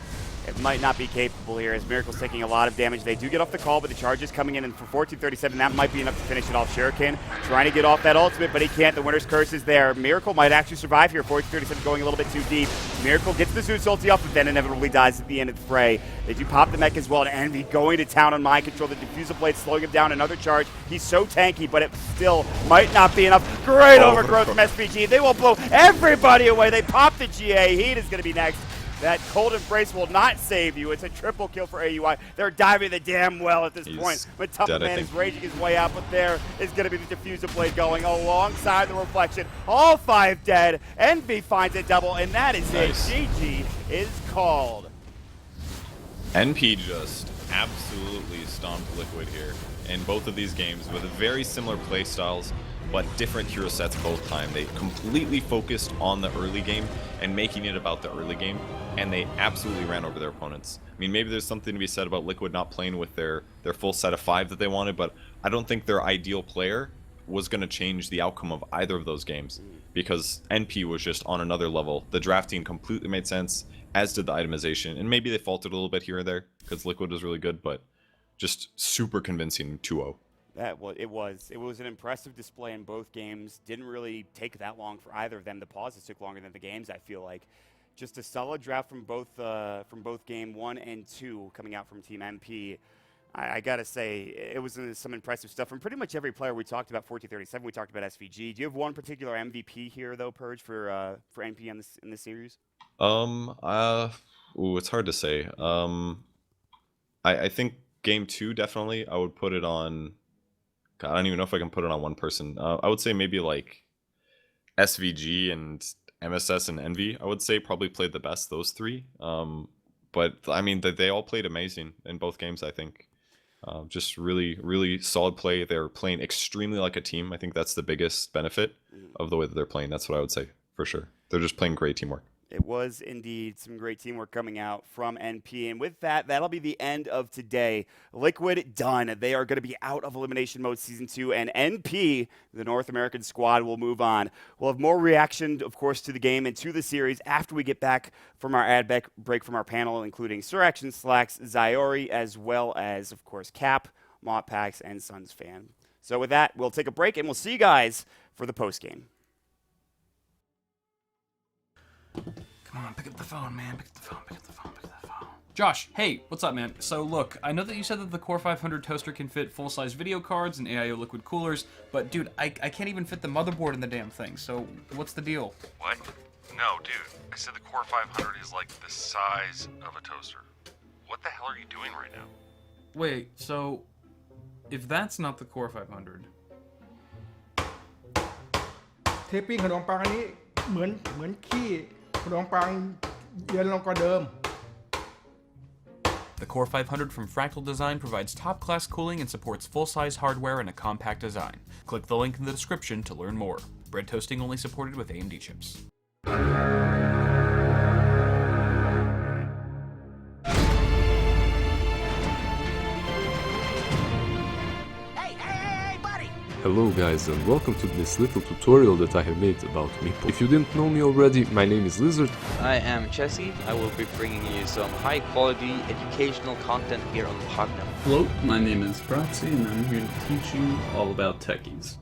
S6: might not be capable here as Miracle's taking a lot of damage. They do get off the call, but the charge is coming in, and for 1437, that might be enough to finish it off. Shuriken trying to get off that ultimate, but he can't. The Winter's Curse is there. Miracle might actually survive here. 1437 going a little bit too deep. Miracle gets the Zeus ulti off, but then inevitably dies at the end of the fray. They do pop the mech as well, and Envy going to town on mind control. The diffuser blade slowing him down. Another charge. He's so tanky, but it still might not be enough. Great overgrowth from SVG. They will blow everybody away. They pop the GA. Heat is going to be next. That cold embrace will not save you. It's a triple kill for AUI. They're diving the damn well at this point. But Tough Man is raging his way out, but there is going to be the diffuser blade going alongside the reflection. All 5 dead. Envy finds a double, and that is it. GG is called.
S5: NP just absolutely stomped Liquid here in both of these games with very similar play styles, but different hero sets both time. They completely focused on the early game and making it about the early game, and they absolutely ran over their opponents. I mean, maybe there's something to be said about Liquid not playing with their full set of 5 that they wanted, but I don't think their ideal player was going to change the outcome of either of those games, because NP was just on another level. The drafting completely made sense, as did the itemization, and maybe they faltered a little bit here or there, because Liquid was really good, but just super convincing 2-0.
S6: It was an impressive display in both games. Didn't really take that long for either of them. The pauses took longer than the games, I feel like. Just a solid draft from both game 1 and 2 coming out from Team MP. I gotta say, it was some impressive stuff from pretty much every player. We talked about 1437. We talked about SVG. Do you have one particular MVP here, though, Purge, for NP in this series?
S5: It's hard to say. I think game 2 definitely. I would put it on. God, I don't even know if I can put it on one person. I would say maybe like SVG and MSS and Envy. I would say probably played the best, those 3. But I mean, they all played amazing in both games, I think. Just really, really solid play. They're playing extremely like a team. I think that's the biggest benefit of the way that they're playing. That's what I would say, for sure. They're just playing great teamwork.
S6: It was indeed some great teamwork coming out from NP. And with that, that'll be the end of today. Liquid done. They are going to be out of Elimination Mode Season 2. And NP, the North American squad, will move on. We'll have more reaction, of course, to the game and to the series after we get back from our ad break from our panel, including Suraction, Slacks, Zyori, as well as, of course, Cap, Moppax, and Suns Fan. So with that, we'll take a break, and we'll see you guys for the postgame.
S7: Come on, pick up the phone, man. Pick up the phone, pick up the phone, pick up the phone. Josh, hey, what's up, man? So look, I know that you said that the Core 500 toaster can fit full-size video cards and AIO liquid coolers, but dude, I can't even fit the motherboard in the damn thing, so what's the deal?
S8: What? No, dude. I said the Core 500 is like the size of a toaster. What the hell are you doing right now?
S7: Wait, so if that's not the Core 500...
S9: เทปปิ้งขนมปังอันนี้เหมือนขี้ขนมปังเย็นลงกว่าเดิม
S7: The Core 500 from Fractal Design provides top-class cooling and supports full-size hardware in a compact design. Click the link in the description to learn more. Bread toasting only supported with AMD chips.
S10: Hello guys, and welcome to this little tutorial that I have made about Meeple. If you didn't know me already, my name is Lizard.
S11: I am Chessie. I will be bringing you some high quality educational content here on Pogno.
S12: Hello, my name is Bratzi and I'm here to teach you all about techies.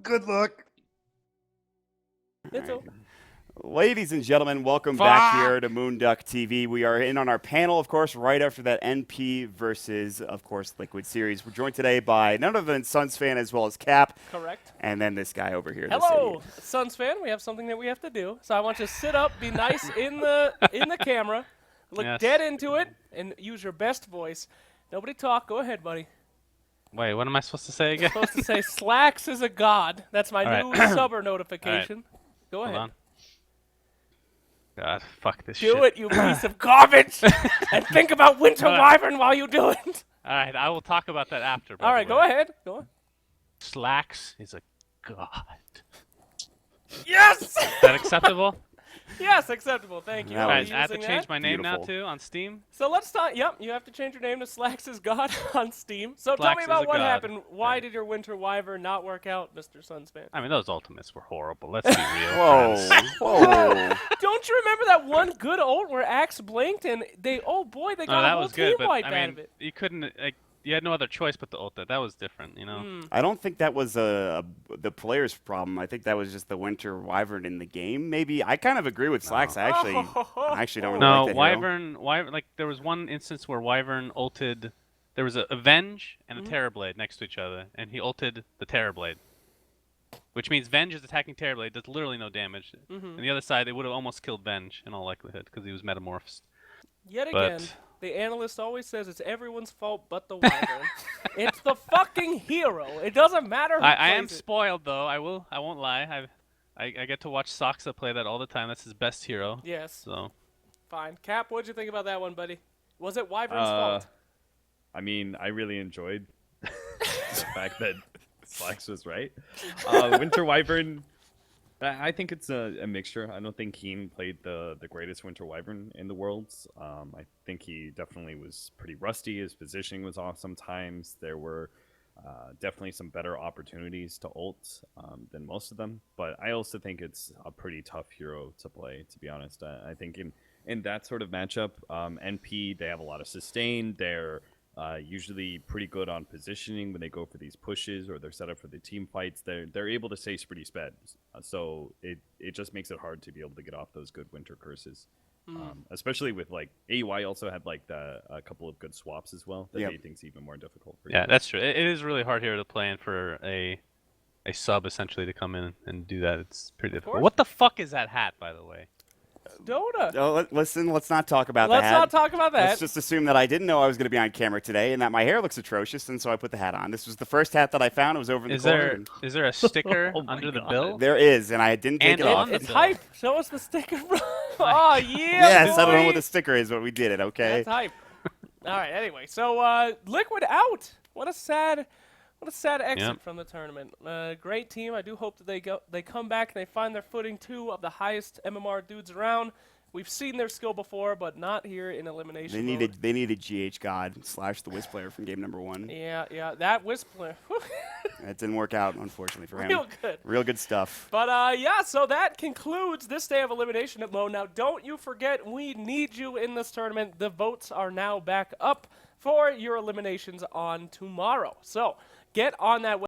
S6: Good luck.
S1: It's over.
S6: Ladies and gentlemen, welcome back here to Moonduck TV. We are in on our panel, of course, right after that NP versus, of course, Liquid series. We're joined today by none other than Suns Fan as well as Cap.
S1: Correct.
S6: And then this guy over here.
S1: Hello, Suns Fan. We have something that we have to do. So I want you to sit up, be nice in the camera, look dead into it, and use your best voice. Nobody talk. Go ahead, buddy.
S4: Wait, what am I supposed to say again?
S1: I'm supposed to say Slacks is a god. That's my new subber notification. Go ahead.
S4: Hold on. God, fuck this shit.
S1: Do it, you piece of garbage! And think about Winter Wyvern while you do it!
S4: Alright, I will talk about that after.
S1: Alright, go ahead. Go on.
S4: Slacks is a God.
S1: Yes!
S4: Is that acceptable?
S1: Yes, acceptable. Thank you.
S6: That
S1: Are
S4: Guys,
S1: you
S4: I have to
S1: using
S4: change
S1: that?
S4: my name now
S6: Beautiful.
S4: too on Steam.
S1: So let's talk. Yep, you have to change your name to Slacks is God on Steam. So tell
S4: Slacks
S1: me
S4: is
S1: about
S4: a
S1: what
S4: god.
S1: happened. Why did your Winter Wyvern not work out, Mr. Sunspan?
S4: I mean, those ultimates were horrible. Let's be real.
S6: Whoa,
S4: friends.
S6: whoa.
S1: Don't you remember that one good ult where Axe blinked and they? Oh boy, they got
S4: No,
S1: a
S4: that
S1: whole
S4: was
S1: team
S4: good, but
S1: wiped
S4: I
S1: out
S4: mean,
S1: of it.
S4: you couldn't. Like, you had no other choice but to ult that. That was different, you know.
S6: I don't think that was the player's problem. I think that was just the Winter Wyvern in the game. Maybe I kind of agree with Slacks. I actually don't really
S4: No,
S6: like that hero.
S4: Wyvern. Like there was one instance where Wyvern ulted. There was a Venge and a Terrorblade next to each other, and he ulted the Terrorblade, which means Venge is attacking Terrorblade. Does literally no damage. On the other side, they would have almost killed Venge in all likelihood because he was metamorphosed.
S1: Yet
S4: But-
S1: again, the analyst always says it's everyone's fault but the Wyvern. It's the fucking hero. It doesn't matter who
S4: I am
S1: plays it.
S4: spoiled though. I won't lie. I get to watch Saksa play that all the time. That's his best hero.
S1: Yes.
S4: So
S1: Fine. Cap, what'd you think about that one, buddy? Was it Wyvern's fault?
S2: I mean, I really enjoyed the fact that Slacks was right. Winter Wyvern, I think it's a mixture. I don't think Keen played the greatest Winter Wyvern in the worlds. I think he definitely was pretty rusty. His positioning was off sometimes. There were definitely some better opportunities to ult than most of them. But I also think it's a pretty tough hero to play, to be honest. I think in that sort of matchup, NP, they have a lot of sustain. They're usually pretty good on positioning when they go for these pushes or they're set up for the team fights. They're able to stay pretty sped, so it just makes it hard to be able to get off those good winter curses. Especially with like AUI also had like a couple of good swaps as well that made things even more difficult for you.
S4: yeah, that's true. It is really hard here to play and for a sub essentially to come in and do that. It's pretty difficult.
S1: course.
S4: What the fuck is that hat, by the way?
S1: Dota.
S6: Oh, listen, let's not talk about
S1: Let's
S6: the hat.
S1: not talk about that.
S6: Let's just assume that I didn't know I was going to be on camera today and that my hair looks atrocious, and so I put the hat on. This was the first hat that I found. It was over in the corner.
S4: Is there a sticker
S2: Oh my
S4: under the
S2: God.
S4: bill?
S6: There is, and I didn't take
S4: And
S6: it
S4: on
S6: off.
S4: the
S1: It's
S4: bill.
S1: hype. Show us the sticker, bro. Oh, yeah,
S6: Yes, I don't know
S1: boy.
S6: what the sticker is, but we did it, okay?
S1: That's hype. All right. Anyway, so Liquid out. What a sad exit
S4: Yep.
S1: from the tournament. Great team. I do hope that they come back and they find their footing. Two of the highest MMR dudes around. We've seen their skill before, but not here in elimination.
S6: They needed GH God / the Wisp player from game number 1.
S1: Yeah. That Wisp player.
S6: That didn't work out, unfortunately, for him.
S1: Real good.
S6: Real good stuff.
S1: But yeah, so that concludes this day of elimination at Mo. Now, don't you forget, we need you in this tournament. The votes are now back up for your eliminations on tomorrow. So get on that.